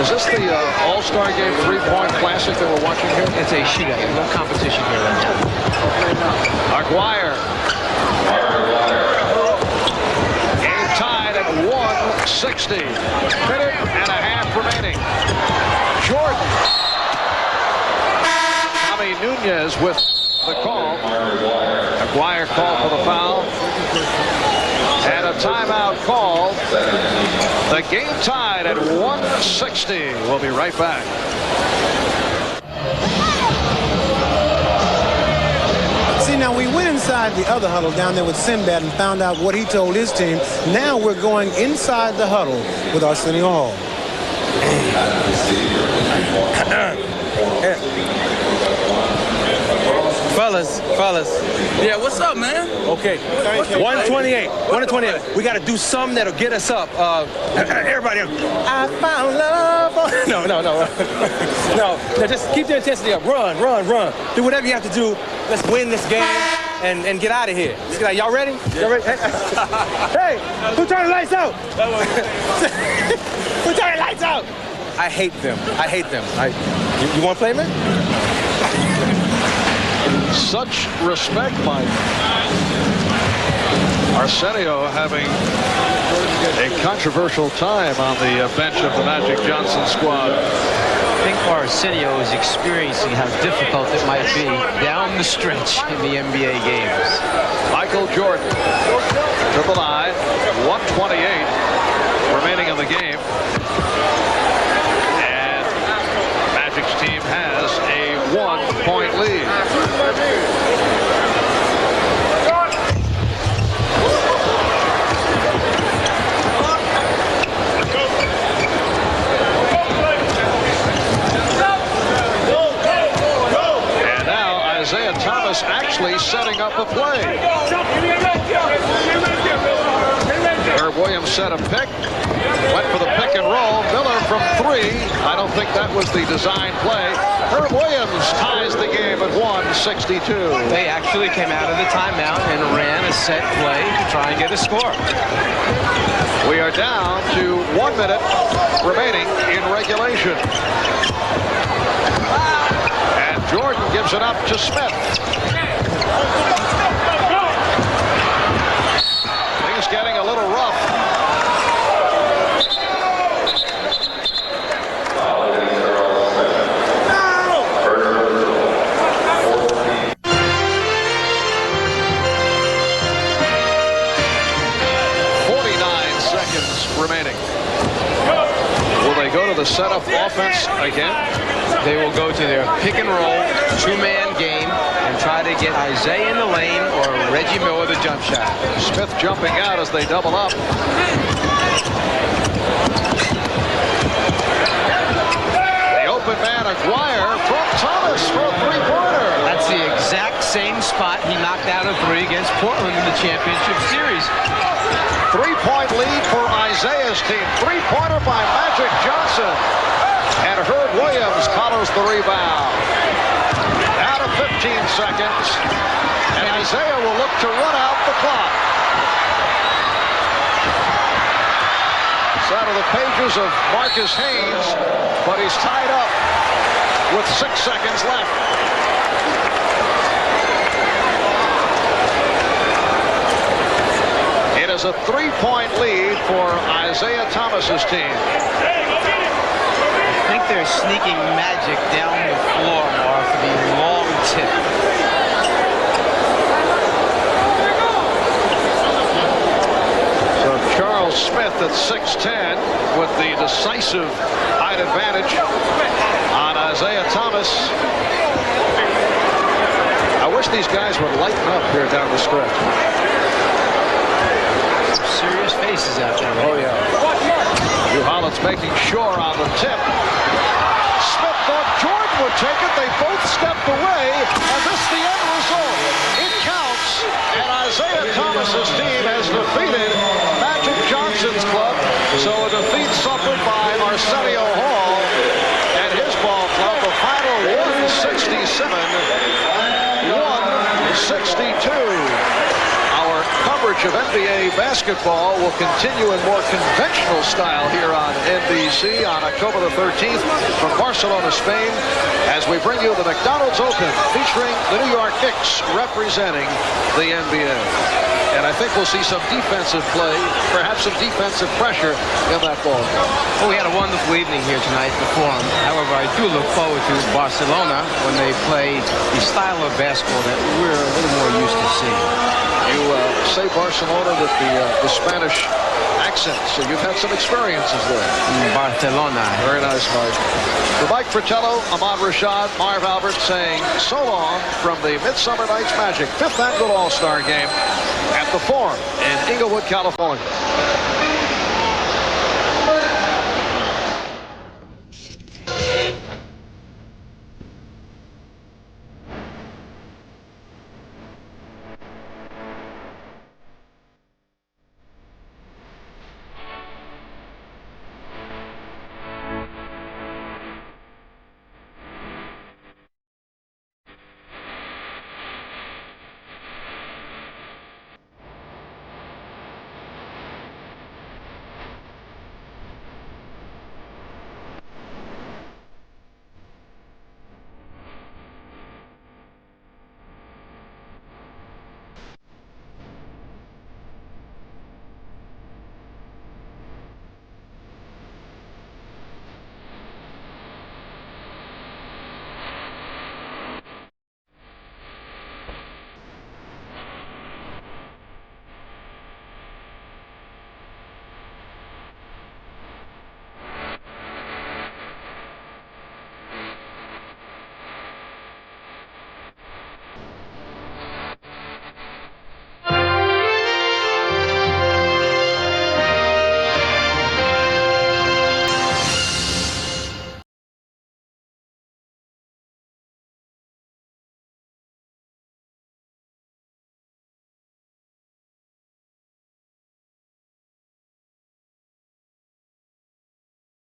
Speaker 1: Is this the All-Star Game three-point classic that we're watching here?
Speaker 2: It's a shootout. There's no competition here right now.
Speaker 1: Aguirre. Game tied at 160. Minute and a half remaining. Jordan. Tommy Nunez with the call. Aguirre called for the foul. And a timeout called. The game tied at 160. We'll be right back.
Speaker 4: See, now we went inside the other huddle down there with Sinbad and found out what he told his team. Now we're going inside the huddle with Arsenio Hall.
Speaker 13: Fellas. Yeah, what's up, man? Okay, 128. We got to do something that'll get us up. Everybody, I found love. No, just keep the intensity up. Run. Do whatever you have to do. Let's win this game and get out of here. Y'all ready? Y'all ready? Hey, who turned the lights out? Who turned the lights out? I hate them. You want to play, man?
Speaker 1: Such respect, Mike. Arsenio having a controversial time on the bench of the Magic Johnson squad.
Speaker 2: I think Arsenio is experiencing how difficult it might be down the stretch in the NBA games.
Speaker 1: Michael Jordan to the line. 128 remaining in the game. And Magic's team has a 1-point lead. And now Isaiah Thomas actually setting up a play. Herb Williams set a pick. Went for the pick and roll. Miller from three. I don't think that was the design play. Herb Williams ties the game at 162.
Speaker 2: They actually came out of the timeout and ran a set play to try and get a score.
Speaker 1: We are down to 1 minute remaining in regulation. And Jordan gives it up to Smith. Things getting a little rough. Remaining. Will they go to the setup offense again?
Speaker 2: They will go to their pick and roll, two-man game, and try to get Isaiah in the lane or Reggie Miller the jump shot.
Speaker 1: Smith jumping out as they double up. The open man, Aguirre from Thomas for a three-pointer.
Speaker 2: That's the exact same spot he knocked out a three against Portland in the championship series.
Speaker 1: 3-point lead for Isaiah's team. Three-pointer by Magic Johnson. And Herb Williams follows the rebound. Out of 15 seconds. And Isaiah will look to run out the clock. It's out of the pages of Marcus Haynes, but he's tied up with 6 seconds left. It is a 3-point lead for Isaiah Thomas's team.
Speaker 2: I think they're sneaking Magic down the floor, Mark, for the long tip.
Speaker 1: So Charles Smith at 6'10" with the decisive height advantage on Isaiah Thomas. Now wish these guys would lighten up here down the stretch.
Speaker 2: Serious faces out there. Right?
Speaker 1: Oh, yeah. New Holland's making sure on the tip. Smith thought Jordan would take it. They both stepped away, and this is the end result. It counts, and Isaiah Thomas's team has defeated Magic Johnson's club. So a defeat suffered by Arsenio Hall and his ball club. The final 167, 162. Our coverage of NBA basketball will continue in more conventional style here on NBC on October the 13th from Barcelona, Spain, as we bring you the McDonald's Open featuring the New York Knicks representing the NBA. And I think we'll see some defensive play, perhaps some defensive pressure in that ball.
Speaker 2: Well, we had a wonderful evening here tonight at the Forum. However, I do look forward to Barcelona when they play the style of basketball that we're a little more used to seeing.
Speaker 1: You say Barcelona with the Spanish accent, so you've had some experiences there.
Speaker 2: Barcelona.
Speaker 1: Very nice, Mike. For Mike Fratello, Ahmad Rashad, Marv Albert saying so long from the Midsummer Night's Magic 5th Annual All-Star Game at the Forum in Inglewood, California.